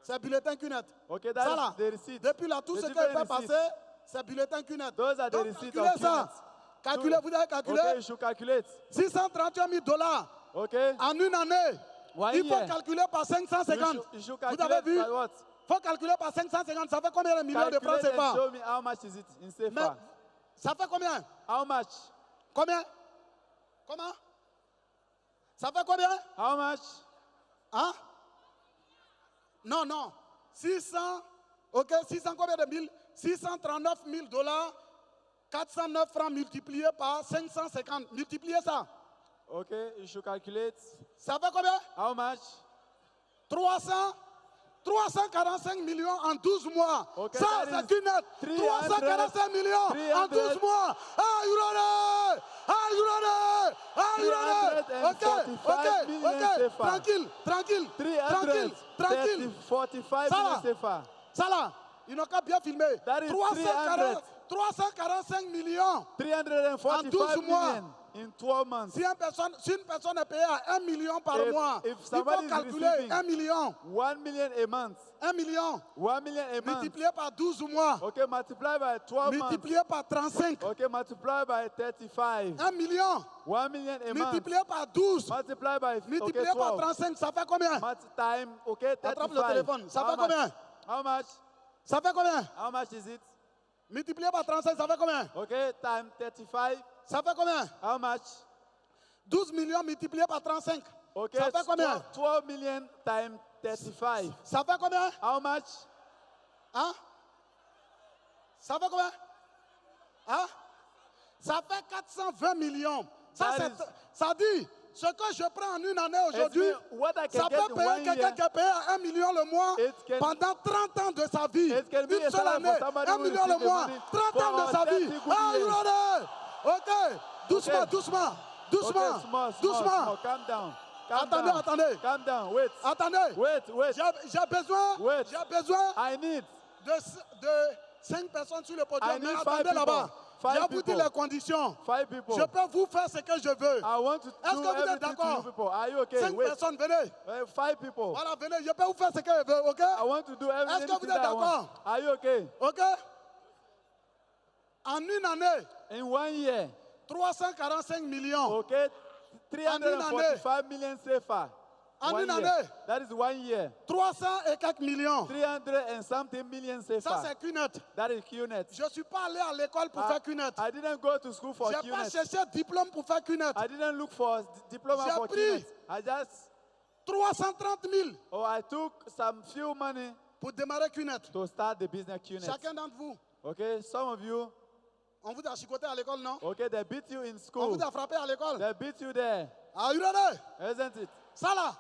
c'est bulletin QNET. Okay, Ça that là, is the receipt. depuis là, tout The ce qui different est passé, receipts. c'est bulletin QNET. Those are the Donc, receipts calculez of ça. QNET. Calculez, vous avez calculé Okay, you should calculate. 631 000 $. Okay? En une année. One Il faut year. calculer par 550. You should Vous avez calculate vu? by what? Il faut calculer par 550. Ça fait combien de millions de francs Calculate and CFA? show me how much is it in Mais CFA. ça fait combien? How much? Combien? Comment? Ça fait combien? How much? Hein? Non. 600. OK, 600 combien de mille? 639 000 $. 409 francs multiplié par 550. Multipliez ça. Okay, you should calculate. Ça fait combien? How much? 345 millions en 12 mois. Okay, Ça, that c'est is qu'une note. 300 345 millions en 12 mois. Ah, Yurane! Ah, Yurane! Ah, Yurane! OK. 345 millions CFA. Tranquille. 345 Ça millions va. CFA. Ça là, ils n'ont qu'à bien filmer. That is 345 millions. 345 En 12 mois. million in 12 months. Si une personne est payée à 1 million par mois, if il somebody faut is calculer receiving 1 million. 1 million a month. 1 million 1 million a month. multiplié par 12 mois. Okay, multiply by 12 months. Multiplié par 35. Okay, multiply by 35. 1 million 1 million a month. multiplié par 12. Multiply by Multiplié okay, par 12. 35, ça fait combien? Time, okay, Attrape 35. le téléphone. Ça How fait much? combien? How much? Ça fait combien? How much is it? Multiplié par 35, ça fait combien? Okay, time 35. Ça fait combien? How much? 12 millions multiplié par 35. Okay, Ça fait combien? 12 million times 35. Ça fait combien? How much? Hein? Ça fait combien? Hein? Ça fait 420 millions. Ça dit, ce que je prends en une année aujourd'hui, It's me- what I can ça get peut in payer 1 quelqu'un year. qui est payé à 1 million le mois It can- pendant 30 ans de sa vie. It can be Une a seule salary for année, somebody 1 who million le receive the mois, money 30 ans de for sa 30 vie. good Ah, years. Yurane! OK, doucement, Okay. doucement, Okay, doucement, small. doucement. Calm down. Calm Attendez, down. attendez. Calm down. Wait. Attendez, Wait. j'ai besoin, Wait. j'ai besoin I need. de 5 personnes sur le I podium. need Mais 5 attendez là-bas. people. Je vais 5 vous dire people. les conditions. 5 people. Je peux vous faire ce que je veux. I want to Est-ce do que vous êtes everything to d'accord? you people. Are you okay? 5 Wait. personnes, venez. 5 people. Voilà, venez. Je peux vous faire ce que je veux, OK? I want to do everything Est-ce que vous êtes that I want. d'accord? Are you okay? OK? En une année, In 1 year, 345 millions. okay, 345 million CFA. En 1 une year. année. That is 1 year. 300 et quelques millions. 300 and something million Ça, CFA. c'est QNET. That is QNET. Je ne suis pas allé à l'école pour faire QNET. I didn't go to school for Je n'ai pas QNET. cherché diplôme pour faire QNET. I didn't look for diploma J'ai for pris QNET. I just, 330 000 I took some few money pour démarrer QNET. to start the business QNET. Chacun d'entre vous, Okay, some of you, On vous a chicoté à l'école, non? Okay, they beat you in On school. vous a frappé à l'école. They beat you there, Are you ready? isn't it? Ça là,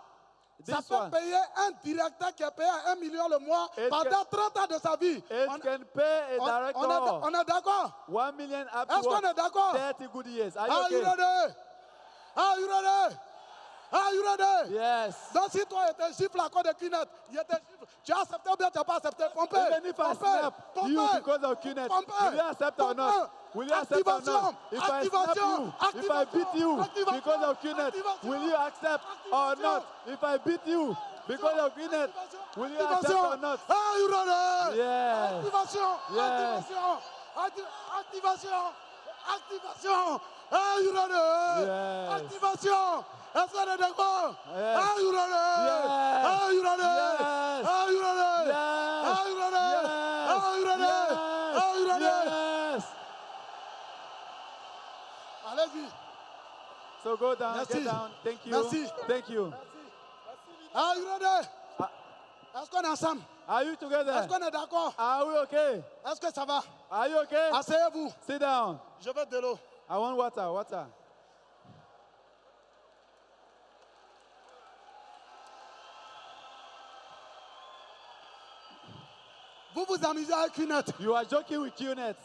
ça This peut one. payer un directeur qui est payé à 1 million le mois It pendant 30 ans de sa vie. It can pay a director On est d'accord? 1 million up Est-ce to qu'on est d'accord? 30 good years. Are Are you you okay? ready? Are you ready? Are you ready? Yes. Donc si toi tu gifle à cause de cunette, il était gifle. Tu as accepté ou bien tu n'as pas accepté? Pompé. Even if I snap you because of Kenneth, will you accept or not? Will you accept or not? If I snap you, if I beat you because of Kenneth, will you accept or not? If I beat you because of Kenneth, will you accept or not? Are you ready? Yes. Activation. Yes. Activation. Activation. Are you ready? Yes. Activation. Est-ce qu'on est d'accord? Yes. Are you ready? Yes. Are you ready? Yes. Are you ready? Yes. Are you ready? Yes. Are you ready? Yes. Are you ready? Yes. Allez-y. So go down, Merci. get down. Thank you. Merci. Thank you. Are you ready? Est-ce qu'on est ensemble? Are you Est-ce together? qu'on est d'accord? Are we okay? Est-ce que ça va? Are you okay? Asseyez-vous. Sit down. Je veux de l'eau. I want water, water. Vous vous amusez avec Kenneth. You are joking with Kenneth.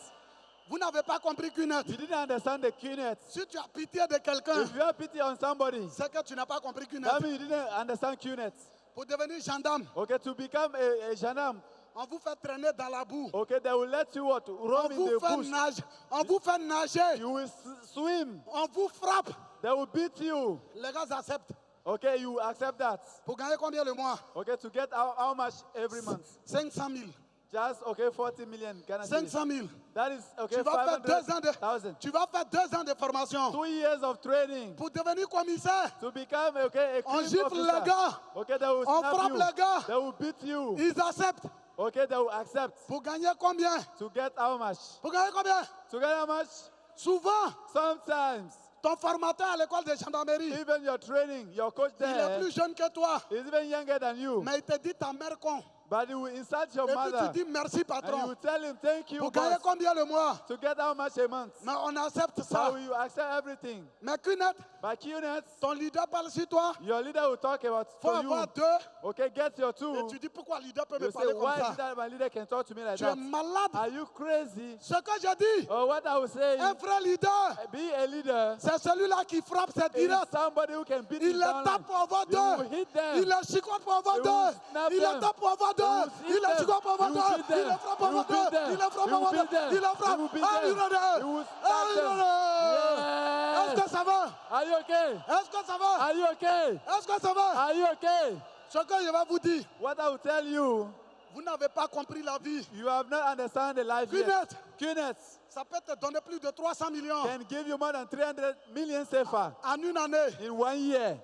Vous n'avez pas compris Kenneth. You didn't understand the Kenneth. Si tu as pitié de quelqu'un, If you have pity on somebody, c'est que tu n'as pas compris that Kenneth. means you didn't understand Kenneth. Pour devenir gendarme, Okay, to become a gendarme, on vous fait traîner dans la boue. okay, they will let you what? On Roam in vous the fait bush. nager. On vous fait nager. You will swim. On vous frappe. They will beat you. Les gars acceptent. Okay, you accept that. Pour gagner combien le mois? Okay, to get how much every month? 500 000. Just, okay, 40 million Ghana cedis. 500 000. That is, okay, Tu vas faire 2 ans de, 500,000. tu vas faire 2 ans de formation 2 years of training pour devenir commissaire. to become, okay, a On crime gifle officer. les gars. Okay, they will On snap frappe you. les gars. They will beat you. Ils acceptent. Okay, they will accept. Pour gagner combien? To get how much? Pour gagner combien? To get how much? Souvent, Sometimes, ton formateur à l'école de gendarmerie, even your training, your coach il est there plus jeune que toi. is even younger than you. Mais il te dit ta mère con. But he will insult your Et puis mother. tu dis merci And you patron. will tell him, thank you, Pour gagner boss. combien le mois? To get how much a month? Mais on accepte ça. So you accept everything. Mais Kenneth, But Kenneth, ton leader parle sur toi. your leader will talk about Faut for you. avoir 2. Okay, get your Et two. tu dis pourquoi le leader peut You me say, parler comme why is ça? it that my leader can talk to me like Tu es that? malade. Are you crazy? Ce que je dis, Or what I will say, un vrai leader, be a leader c'est celui-là qui frappe cette is direct. somebody who can beat Il you les down. tape pour avoir You will 2. hit them. Il les chicote pour avoir You 2. will snap Il les them. tape pour avoir 2. You will hit Il les them. chicote pour avoir You 2. will beat Il them. les frappe pour You will avoir 2. beat them. Il les frappe You pour will avoir 2. beat them. Il les frappe. You will beat Are you them. ready? You will Are you snap them. ready? Est-ce Yes. que ça va? Are you okay? Est-ce que ça va? Are you okay? Est-ce que ça va? Are you okay? Ce que je vais vous dire, What I will tell you, vous n'avez pas compris la vie. you have not understand the life yet. Kenneth, Kenneth ça peut te donner plus de 300 millions can give you more than 300 million CFA en une année. in 1 year.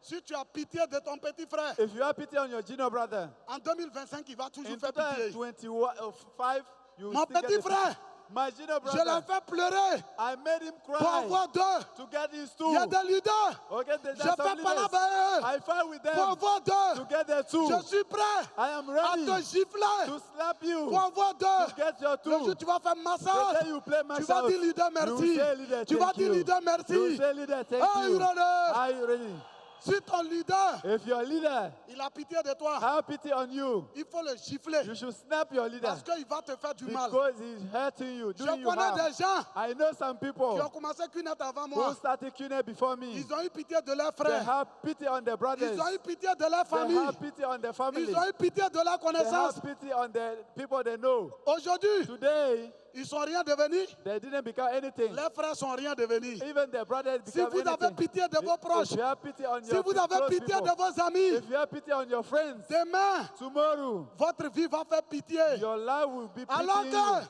Si tu as pitié de ton petit frère, If you have pity on your junior brother, en 2025, il va toujours in faire pitié. 2025, you will Mon still get petit the frère, pity. My junior je l'ai brother, fait pleurer I made him pour cry avoir 2. to get his Il y a two. des leaders. Okay, Je there's some fais pas la leaders. baie I fight with pour them avoir to 2. get their two. Je suis prêt I am à ready te gifler to slap you pour avoir 2. to get your Le jour où two. tu vas faire The massage, day you play my tu vas dire leader you will merci. say leader Tu vas thank dire you. leader You will merci. say leader thank Are you you. ready? Are you ready? Si ton leader, If your leader il a pitié de toi, have pity on you, il faut le gifler you should snap your leader parce qu'il va te faire du mal. because he's hurting you, Je doing you connais harm. des gens I know some qui people ont commencé Kenneth avant who moi. started Kune before me. Ils ont eu pitié de leurs They frères. have pity on their brothers. Ils ont eu pitié de leur They famille. have pity on their family. Ils ont eu pitié de leur They connaissance. have pity on the people they know. Aujourd'hui, Today, ils sont rien devenus. they didn't become anything. Leurs frères sont rien devenus. Even their brothers Si become vous avez anything. pitié de vos proches, If you have pity on si your vous avez close pitié people, de vos amis, if you have pity on your friends, demain, tomorrow votre vie va faire pitié. your life will be Alors pitying que, you.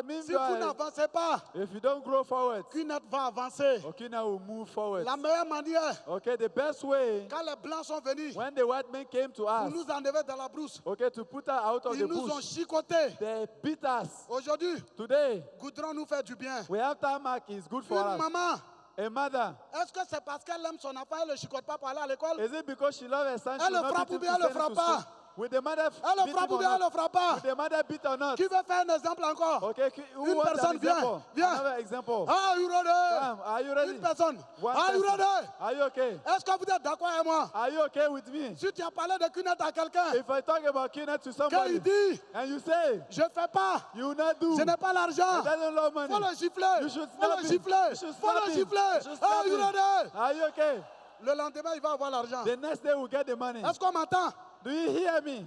Means si vous n'avancez pas, if you don't grow forward, Kenneth va avancer. okay, now we'll move forward. La meilleure manière, Okay, the best way, quand les Blancs sont venus when the white men came to pour us, nous enlever dans la brousse, okay, to put us out of ils the nous ont bush, chicotés. they beat us. Aujourd'hui, Today, Goudron nous fait du bien. we have tarmac is good for Une us. maman, A mother, est-ce que c'est parce qu'elle aime son enfant, elle ne le chicote pas pour aller à l'école? is it because she loves her son, she Elle will le not frappe beat ou him bien to elle le send him frappe to school? pas? With the mother Elle le frappe ou bien elle le frappe pas? With the mother beat or not? Qui veut faire un exemple encore? Okay, who Une wants an personne vient. example? Viens. Another example. Are you ready? Come, are you ready? Une personne. One Are you person. ready? Are you okay? Est-ce que vous êtes d'accord avec moi? Are you okay with me? Si tu as parlé de cunette à quelqu'un, If I talk about Kenneth to quand somebody il dit, and you say je fais pas, you will not do, je n'ai pas l'argent, he doesn't love money. faut le gifler, You should faut snap le him. gifler, You should faut snap le him. gifler. You should snap Are you him. ready? Are you okay? Le lendemain, il va avoir l'argent. The next day we'll get the money. Est-ce qu'on m'entend? Do you hear me?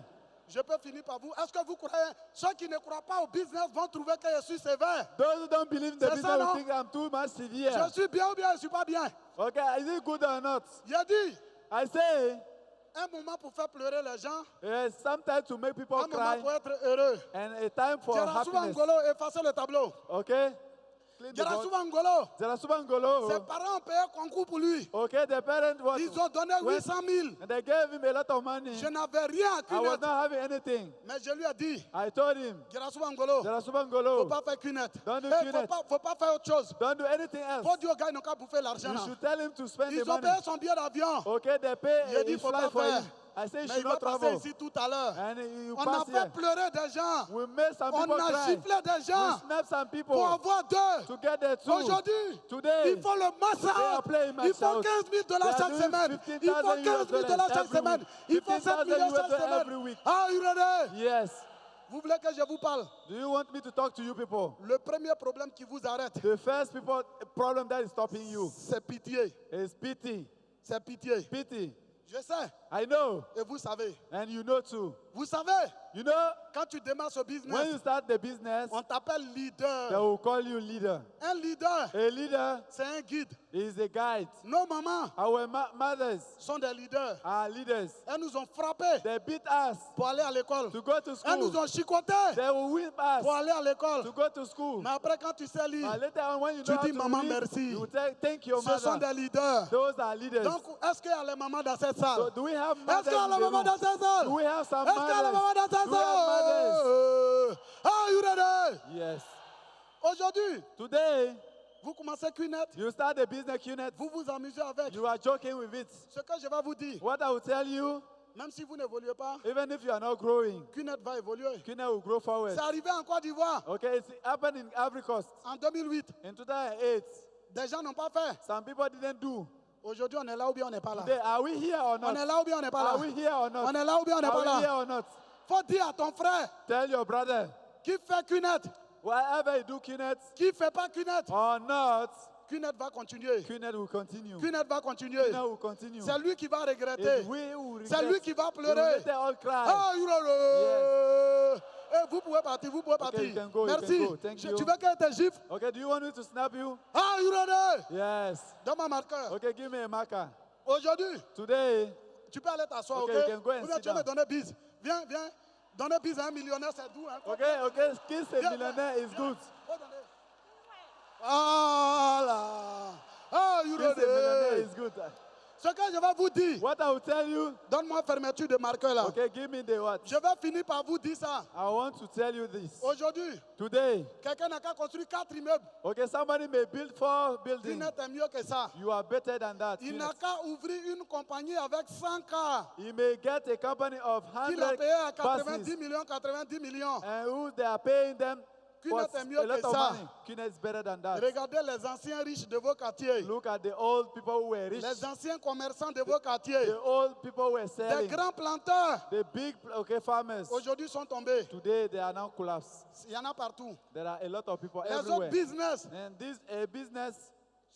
Je peux finir par vous. Est-ce que vous croyez, ceux qui ne croient pas au business vont trouver que je suis sévère? Those who don't believe in the C'est business ça, will non? think I'm too much severe. Je suis bien ou bien je ne suis pas bien? Okay, is it good or not? J'ai dit, I say, un moment pour faire pleurer les gens, sometimes to make people un moment cry pour être heureux. and a time for Jarasuba happiness. Ngolo, effacez le tableau. Okay? Clean the board. Jarasuba Ngolo, Jarasuba ses Ngolo. parents ont payé concours pour lui. Okay, the parent was, Ils ont donné When- 800 000. and they gave him a lot of money. Je n'avais rien à I was Cunette. not having anything. Mais je lui ai dit, I told him, Jarasuba Ngolo, Jarasuba faut Ngolo, pas faire Cunette. Don't do Faut Cunette. pas faire autre chose. don't do anything else. Faut dire au gars, ils n'ont qu'à bouffer l'argent. You là. should tell him to spend Ils the ont money. payé son billet d'avion. Okay, they pay Il a dit, a faut flight pas for faire. him. I say you Mais should il va not passer travel. ici tout à l'heure. And you On a pass fait here. pleurer des gens. We made some On people a cry. giflé des We gens snapped some people pour avoir deux. to get the two. Aujourd'hui, Today, il faut le they are massacre. playing Il faut match 15 000 They $ are chaque doing semaine. Il faut 15,000 15 000 $ chaque every semaine. week. Il faut 7 millions 15,000 chaque every semaine. week. Ah, you ready? Yes. Vous voulez que je vous parle? Do you want me to talk to you people? Le premier problème qui vous arrête, The first problem that is stopping you c'est pitié. is pity. C'est pitié. Pity. Je sais. I know, Et vous savez. and you know too. Vous savez, You know, quand tu démarres ce when business, you start the business, on t'appelle they leader. will call you leader. Un leader, A leader c'est un guide. is a guide. Nos mamans Our mothers sont des leaders. are leaders. Elles nous ont frappés They beat us pour aller à l'école. to go to Elles nous school. ont chicotés They will whip us pour aller à l'école. to go to school. Mais après, quand tu sais lire, But later on, when you Tu know how dis, to Maman, read, merci. you thank your ce sont mother. des leaders. Those are leaders. Donc, est-ce qu'il y a les mamans dans cette So salle? do we have Est-ce mothers qu'il y a in les the mamans room? dans cette salle? Do we have some Est-ce qu'il y a les mamans mothers? dans cette Do we have mothers? salle? Ah, you ready? Yes. Aujourd'hui, Today, vous commencez Cunette, you start a business unit. vous vous amusez avec. You are joking with it. Ce que je vais vous dire, What I will tell you, même si vous n'évoluez pas, even if you are not growing, Cunette va évoluer. Kenya will grow forward. C'est arrivé en Côte d'Ivoire Okay, it's happened in Ivory Coast en 2008. in 2008. Des gens n'ont pas fait. Some people didn't do. Aujourd'hui, on est là ou bien on n'est pas là. Today, are we here or On est not? là ou bien on n'est pas là. Are we here or On not? est là ou bien on n'est Are pas we here là. or not? Faut dire à ton frère Tell your brother, qui fait Cunette, whatever you do, Kenneth qui fait pas Cunette, or not, Cunette va continuer. Kenneth will continue. Cunette va continuer. Kenneth will continue. C'est lui qui va It's regretter. we who regret. C'est lui qui va We will pleurer. later all cry. Ah, you know, eh, vous pouvez partir, vous pouvez partir. you can go, you Merci. can go. Thank you. Tu veux qu'elle te gifle? Okay, do you want me to snap you? Ah, you know, Yes. dans ma marqueur. Okay, give me a marker. Aujourd'hui, Today, tu peux aller t'asseoir, ok? Okay, you can go and Ou bien sit tu veux me down. donner bise. Viens, viens. Donner bise à un millionnaire, c'est doux. Hein? okay, kiss a Viens, millionaire is good. Faut donner. Voilà. Ah, you Kiss a millionaire know. is good. Ce que je vais vous dire, What I will tell you, donne-moi fermeture de marqueur là. okay, give me the what? Je vais finir par vous dire ça. I want to tell you this. Aujourd'hui, Today, quelqu'un n'a qu'à construire 4 immeubles. okay, somebody may build 4 Tu buildings. n'es mieux que ça. You are better than that. Il n'a qu'à ouvrir une compagnie avec 100 cars He may get a company of qu'il a 100 payé à 90 buses, millions, 90 millions. and who they are paying them for Kenneth est mieux a lot que of ça. money. Kenneth is better than that. Regardez les anciens riches de vos quartiers. Look at the old people who were rich. Les anciens commerçants de vos quartiers. The old people were Des selling. grands planteurs. The big farmers. Aujourd'hui sont tombés. Today they are now collapsed. Il y en a partout. There are a lot of people Les everywhere. autres business. And this a business,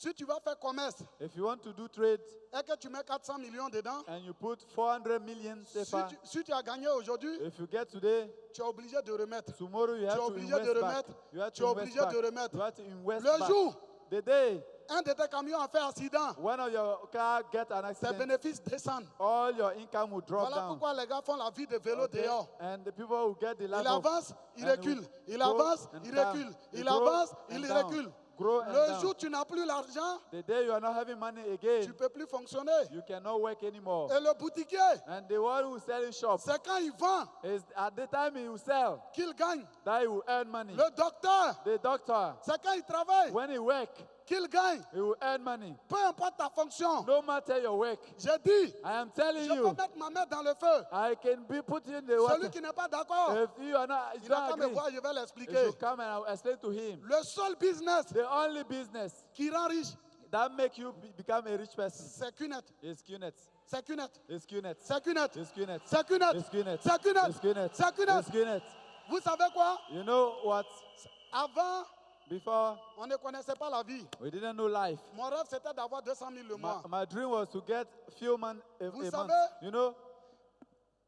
Si tu vas faire commerce if you want to do trade et que tu mets 400 millions dedans, and you put 400 million CFA, si tu as gagné aujourd'hui, if you get today, tu es obligé de remettre. tomorrow you Tu es have to obligé de invest back. remettre. You have Tu es to obligé invest back. de remettre. You have to invest Le back. jour, The day un de tes camions a fait accident, one of your car get an tes accident, bénéfices descendent. all your income will drop Voilà down. pourquoi les gars font la vie de vélo Okay? dehors. And the people who get the Il life of avance, il and recule. will Il grow avance, and il down. recule. You Il grow avance, and il down. recule. Grow and Le down. jour où tu n'as plus l'argent, The day you are not having money tu again, ne peux plus fonctionner. you cannot work anymore. Et le boutiquier, And the one who is selling shop c'est quand il vend is at the time he will sell qu'il gagne. that he will earn money. Le docteur, The doctor, c'est quand il travaille when he work, qu'il gagne. He will earn money. Peu importe ta fonction. No matter your work. J'ai dit, I am telling je peux you, mettre ma main dans le feu. I can be put in the Celui water. qui n'est pas d'accord, If you are not, il n'a qu'à me agree, voir, je vais you l'expliquer. should come and I will explain to him. Le seul business The only business qui rend riche, that make you become a rich person c'est Qnet. is QNet. C'est Qnet. Is QNet. C'est Qnet. Is QNet. C'est Qnet. Is QNet. C'est Qnet. Is QNet. C'est Qnet. Is QNet. Vous savez quoi? You know what? Avant, Before, on ne connaissait pas la vie. we didn't know life. Mon rêve, c'était d'avoir 200 000 le mois. My dream was to get few months a Vous month. savez- You know,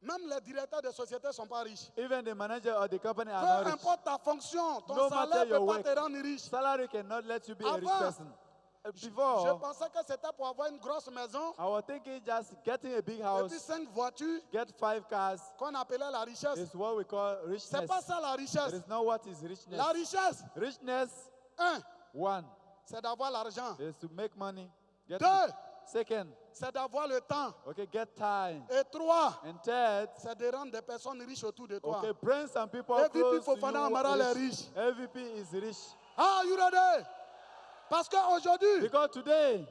Même les directeurs de sociétés ne sont pas riches. even the manager of the company are Peu not rich. importe ta fonction, ton No salaire matter ne your peut pas work. te rendre riche. Salary cannot let you be a rich Avant, person. Je Before, pensais que c'était pour avoir une grosse maison I was thinking just getting a big et house, puis 5 voitures get 5 cars qu'on appelait la richesse. is what we call C'est richness. pas ça la It richesse. is not what is richness. La richesse, Richness, one, c'est d'avoir l'argent. is to make money. Get Deux, Second, c'est d'avoir le temps. okay, get time. Et trois, And third, c'est de rendre des personnes riches autour de toi. okay, bring some people MVP close to Fofana Amaral you. est riche. MVP is rich. Ah, you ready? Parce qu'aujourd'hui, Because today,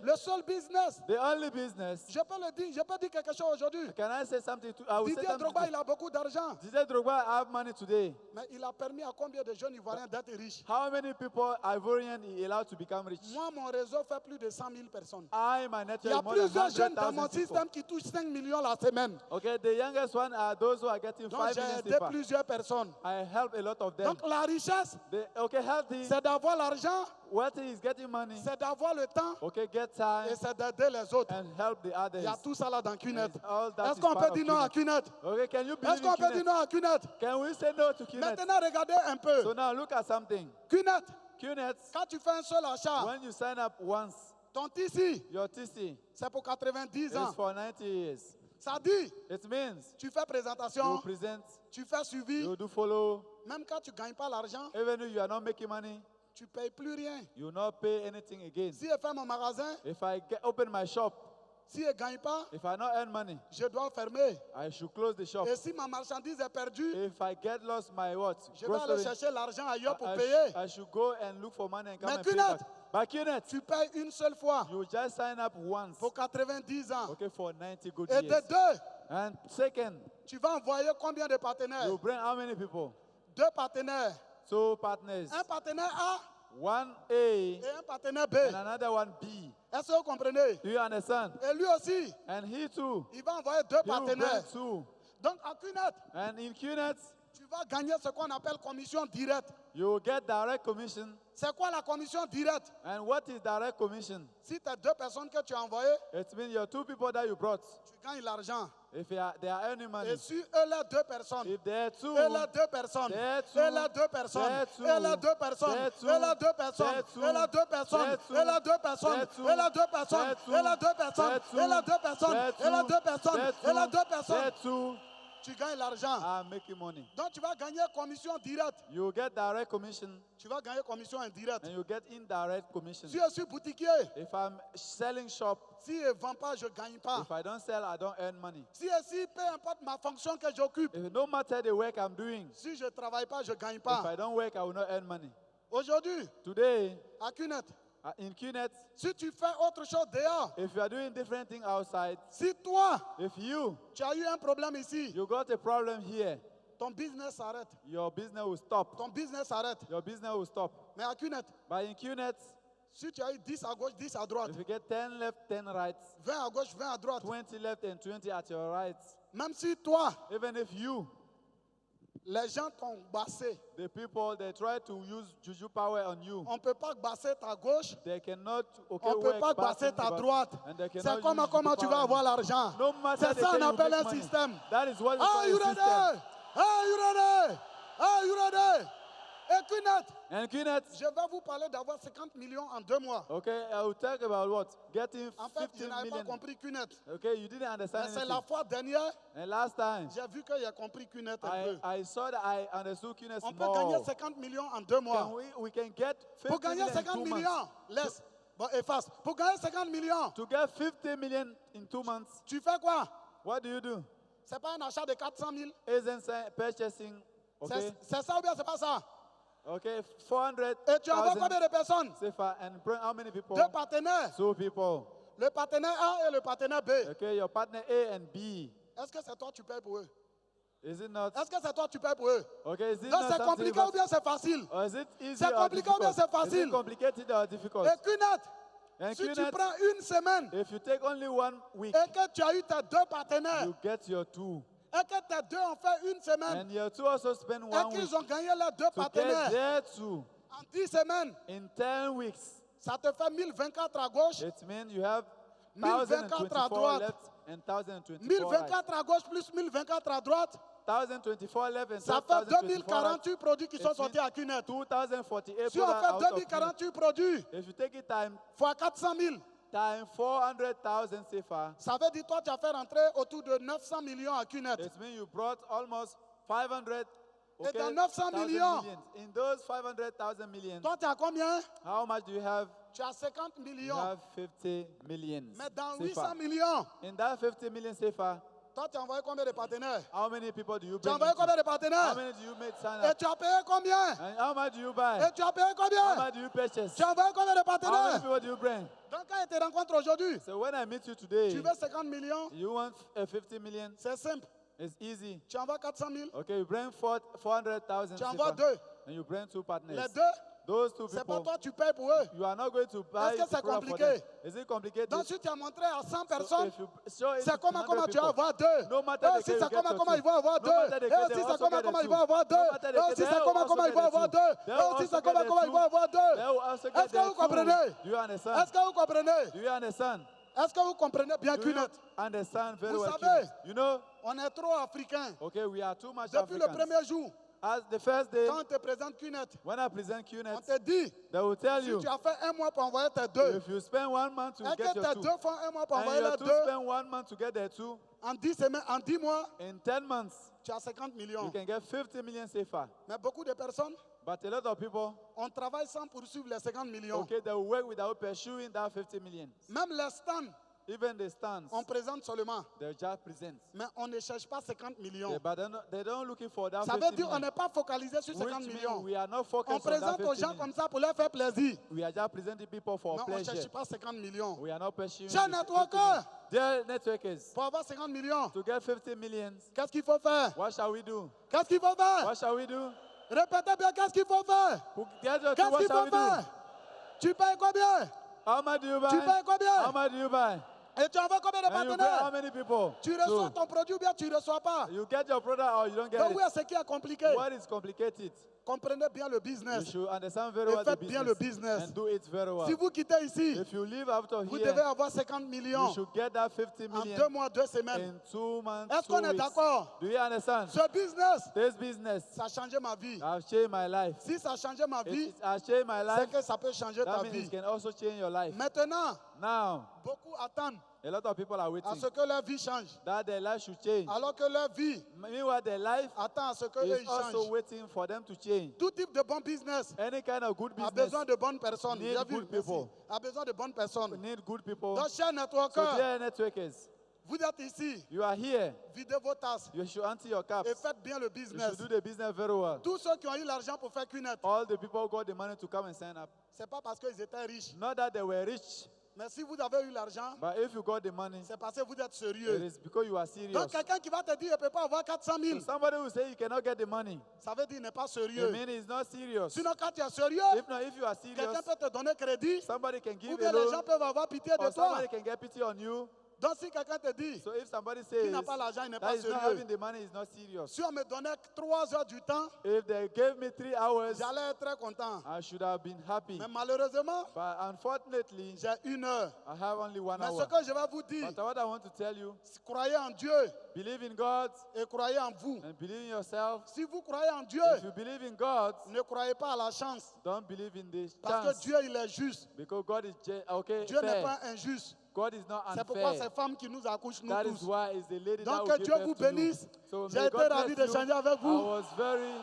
le seul business, the only business, je peux dire quelque chose aujourd'hui. can I say something to, I will say Didier something Drogba, to, il a beaucoup d'argent, Didier Drogba have money today. mais il a permis à combien de jeunes Ivoiriens d'être riches? How many people Ivorian he allowed to become rich? Moi, mon réseau fait plus de 100 000 personnes. I, my Il y network, a more than plusieurs jeunes dans 100,000 mon people. système qui touchent 5 millions la semaine. Okay, the youngest one are those who are getting Donc, 5 j'ai million aidé CFA. plusieurs personnes. I help a lot of them. Donc, la richesse, Okay, healthy. c'est d'avoir l'argent, Wealthy is getting money. c'est d'avoir le temps Okay, get time et c'est d'aider les autres. and help the others. Il y a tout ça là dans Qnet. And all that Est-ce is qu'on part peut of dire non à Qnet. Qnet? Okay, can you believe Est-ce qu'on in peut dire Qnet? non à Qnet? Can we say no to Qnet? Maintenant, regardez un peu. So now look at something. Qnet, Qnet, quand tu fais un seul achat, when you sign up once, ton TC, your TC c'est pour 90 is ans. for 90 years. Ça dit, It means tu fais you présentation, present, tu fais suivi, you do follow. même quand tu ne gagnes pas l'argent, Even if you are not making money, tu ne payes plus rien. you will not pay anything again. Si je fais mon magasin, If I open my shop, si je ne gagne pas, if I not earn money, je dois fermer. I should close the shop. Et si ma marchandise est perdue, If I get lost my what? je vais aller Grocery, chercher l'argent ailleurs pour I payer. I should go and look for money and come Mais and pay Qnet, back. But Qnet, Tu payes une seule fois you just sign up once, pour 90 ans. okay, for 90 good Et de years. deux, And second, tu vas envoyer combien de partenaires? you bring how many people? Deux partenaires. Two partners. Un partenaire A One A et un partenaire B. and another one B. Est-ce que vous comprenez? Do you understand? Et lui aussi, And he too. il va envoyer deux He will partenaires. bring two. Donc à Qnet, And in Qnet, tu vas gagner ce qu'on appelle commission directe. you will get direct commission. C'est quoi la commission directe? And what is direct commission? Si tu as deux personnes que tu as envoyées, It means your two people that you brought. tu gagnes l'argent. If they are earning money, Et si eux, les deux personnes, if they are two, et les deux personnes, They're two. et les deux personnes, They're two. et les deux personnes, They're et two. les deux personnes, They're two. et les deux personnes, They're two. et les deux personnes, They're two. et les deux personnes, They're two. et les deux personnes, They're two. et les deux personnes, They're et les two. deux personnes, They're et les deux personnes, They're two tu gagnes l'argent. are making money. Donc tu vas gagner commission directe, You will get direct commission tu vas gagner commission indirecte. and you get indirect commission. Si je suis boutiquier, If I'm selling shop, si je ne vends pas, je ne gagne pas. if I don't sell, I don't earn money. Si peu importe ma fonction que j'occupe, If no matter the work I'm doing, si je ne travaille pas, je ne gagne if pas. I don't work, I will not earn money. Aujourd'hui, Today, à Qnet, in Qnet, si tu fais autre chose dehors, if you are doing different thing outside, si toi, if tu as eu un problème ici, you got a problem here, ton business s'arrête. your business will stop. Ton business s'arrête. Your business will stop. Mais à Qnet, But in Qnet, si tu as eu 10 à gauche, 10 à droite, if you get 10 left, 10 right, 20 à gauche, 20 à droite, 20 left and 20 at your right, même si toi, even if you, les gens t'ont bassé, the people, they try to use juju power on you, on ne peut pas basser ta gauche, they cannot, okay, on ne peut work pas back basser and ta back, droite. and they cannot C'est use comment juju tu power vas on avoir you. l'argent. No matter C'est the ça can on you appelle make un money. système. That is what we Are call you a ready? system. Are you ready? Are you ready? Et Qnet, And Qnet, je vais vous parler d'avoir 50 millions en 2 mois. okay, I will talk about what? Getting En fait, je 15 n'avais pas million. compris Qnet. Okay, you didn't Mais understand c'est la anything. fois dernière, And last time, j'ai vu qu'il a compris Qnet un peu. I saw that I understood Qnet On peut gagner more. 50 millions en 2 mois. We can get 50 Pour gagner million in 50 2 months. millions, laisse. Bon, efface. Pour gagner 50 millions, To get 50 million in 2 months, tu fais quoi? what do you do? C'est pas un achat de 400 000. Isn't purchasing, okay? C'est ça ou bien c'est pas ça? Okay, 400,000. Et tu envoies combien de personnes? CFA, and bring how many people? 2 partenaires. 2 people. Le partenaire A et le partenaire B. Okay, your partner A and B. Est-ce que c'est toi qui payes pour eux? Is it not? Est-ce que c'est toi qui payes pour eux? Okay, is it Donc not c'est something compliqué ou bien c'est facile? or is it easy C'est or compliqué ou bien difficult? c'est Is it facile? complicated or difficult? Et Kunet, And si tu Kunet, prends une semaine if you take only 1 week, et que tu as eu tes 2 partenaires you get your 2. et que tes 2 ont fait une semaine And your 2 also spend 1 et week qu'ils ont gagné les 2 to get partenaires their 2. en 10 semaines, In 10 weeks, ça te fait 1024 à gauche, it means you have 1024 à 1024 droite. left and 1024 right. 1024 à gauche plus 1024 à droite, 1024 left and ça fait 1024 right. 2048 produits qui sont It sortis à Kunet. 2048 Si on products fait out of 2048 produits Kunet. If you take it time fois 400 000, 400,000 CFA, ça veut dire toi tu as fait rentrer autour de 900 millions à Kunet. it means you brought almost 500. Et dans 900 millions, In those 500,000 millions, toi tu as combien? how much do you have? Tu as 50 You millions. have 50 millions. Mais dans CFA. 800 millions, In that 50 million CFA, toi tu as envoyé combien de partenaires? how many people do you Tu as bring? envoyé into? combien de How partenaires? many do you make sign Et up? tu as payé combien? And how much do you buy? Et tu as payé How combien? much do you purchase? Tu as envoyé combien de How many partenaires? people do you bring? Donc quand je te rencontre aujourd'hui, So when I meet you today, tu veux 50 millions, you want 50 million? c'est simple. It's easy. Tu envoies 400 000, Okay, you bring 400,000. tu envoies CFA, 2. and you bring 2 partners. Les 2, Those 2 c'est pas people, toi tu payes pour eux. you are not going to buy Est-ce que c'est the product for compliqué? them. Is it complicated? Donc si tu as montré à 100 So personnes, if you show it c'est to comment 100 tu vas people, avoir 2. no matter Et the aussi case, c'est you get comment your ils vont avoir 2. No matter the Et case, aussi they c'est also comment get the ils vont avoir 2. two. No matter the Et case, aussi they c'est comment also ils get vont the avoir two. 2. They Et will aussi also c'est get comment the ils vont avoir 2. They will also get Est-ce que their vous two. comprenez? Do you understand? Est-ce que vous comprenez? Do you understand? Est-ce que vous comprenez bien Do you Kunet? understand very Vous well? savez, Kunet? You know, on est trop africains. okay, we are too much Depuis le Africans. premier jour, As the first day, quand on te présente Kunet, when I present on QNet, te dit, they will tell si you, tu as fait un mois pour envoyer tes 2, if you spend 1 month to et get que your tes 2, 2 font un mois pour and envoyer your les 2 2, spend 1 month to get their 2, en 10 semaines, en 10 mois, in 10 months, tu as 50 you millions. can get 50 million CFA. Mais beaucoup de personnes, But a lot of people, on travaille sans poursuivre les 50 millions. okay, they will work without pursuing that 50 million. Même les stands, Even the stands, on présente seulement. they just present. Mais on ne cherche pas 50 millions. But they don't looking for that Ça 50 veut dire qu'on million. n'est pas focalisé sur 50 Which means millions. we are not On focused on that présente aux 50 gens million. comme ça pour leur faire plaisir. We are just presenting people for Mais on ne cherche pleasure. pas 50 millions. We are not pursuing Chers the 50 networkers, million. Dear networkers, pour avoir 50 millions, to get 50 millions, qu'est-ce qu'il faut faire? what shall we do? Qu'est-ce qu'il faut faire? What shall we do? Répétez bien, qu'est-ce qu'il faut faire? To get your two, Qu'est-ce what qu'il shall faut we do? faire? Tu payes combien? How much do you buy? Tu payes combien? How much do you buy? Et tu envoies combien de And you pay how partenaires? many people? Tu reçois Two. ton produit ou bien tu ne reçois pas? You get your product or you don't get Donc oui, it. ce qui est compliqué. What is complicated? Comprenez bien le You business. should understand very Et well the faites bien le business business. and do it very well. Si vous quittez ici, If you live out of vous here, devez avoir 50 you millions should get that 50 en 2 million mois, 2 semaines. in 2 months, Est-ce 2 qu'on est weeks. d'accord? Do you understand? Ce business, This business ça a changé ma vie. has changed my life. Si ça a changé ma vie, It has changed my c'est life. que ça peut changer ta That means vie. it can also change your life. Maintenant, Now, beaucoup attendent a lot of people are à waiting ce que leur vie change. that their life should change. Alors que leur vie Meanwhile, their life attend à ce qu'eux is ils also changent. waiting for them to change. Tout type de bon business Any kind of good a business besoin de bonnes personnes. need J'ai vu, good merci. people. A besoin de bonnes personnes. need good people. Donc, chers So, networkers, dear networkers, vous êtes ici, you are here. videz vos tasses You should empty your cups. et faites bien le You business. should do the business very well. Tous ceux qui ont eu l'argent pour faire QNet, All the people got the money to come and sign up. c'est pas parce qu'ils étaient riches. Not that they were rich, Mais si vous avez eu l'argent, but if you got the money, c'est parce que vous êtes it sérieux. is because you are serious. Donc, quelqu'un qui va te dire, il ne peut pas avoir 400 000, So somebody will say you cannot get the money. ça veut dire qu'il n'est pas It sérieux. means he's not serious. Sinon, quand tu es sérieux, If not, if you are serious, quelqu'un peut te donner crédit, somebody can ou give bien a les loan, gens peuvent avoir pitié de or toi. somebody can get pity on you. Donc, si quelqu'un te dit So if somebody qu'il says n'a pas l'argent, il n'est that pas he's not sérieux. having the money, he's not serious. Si on me donnait 3 heures du temps, If they gave me 3 hours, j'allais être très content. I should have been happy. Mais malheureusement, But unfortunately, j'ai 1 heure. I have only 1 Mais ce hour. que je vais vous dire, But what I want to tell you, croyez en Dieu believe in God et croyez en vous. and believe in yourself. Si vous croyez en Dieu, If you believe in God, ne croyez pas à la chance. don't believe in this Parce chance. que Dieu, il est juste. Because God is okay, Dieu n'est fair. pas injuste. God is not C'est pourquoi unfair. ces femmes qui nous accouchent, nous That is tous. why it's the lady that Donc, will que give Dieu birth vous to you. bénisse. So J'ai may été God ravi bless d'échanger you. avec I vous. was very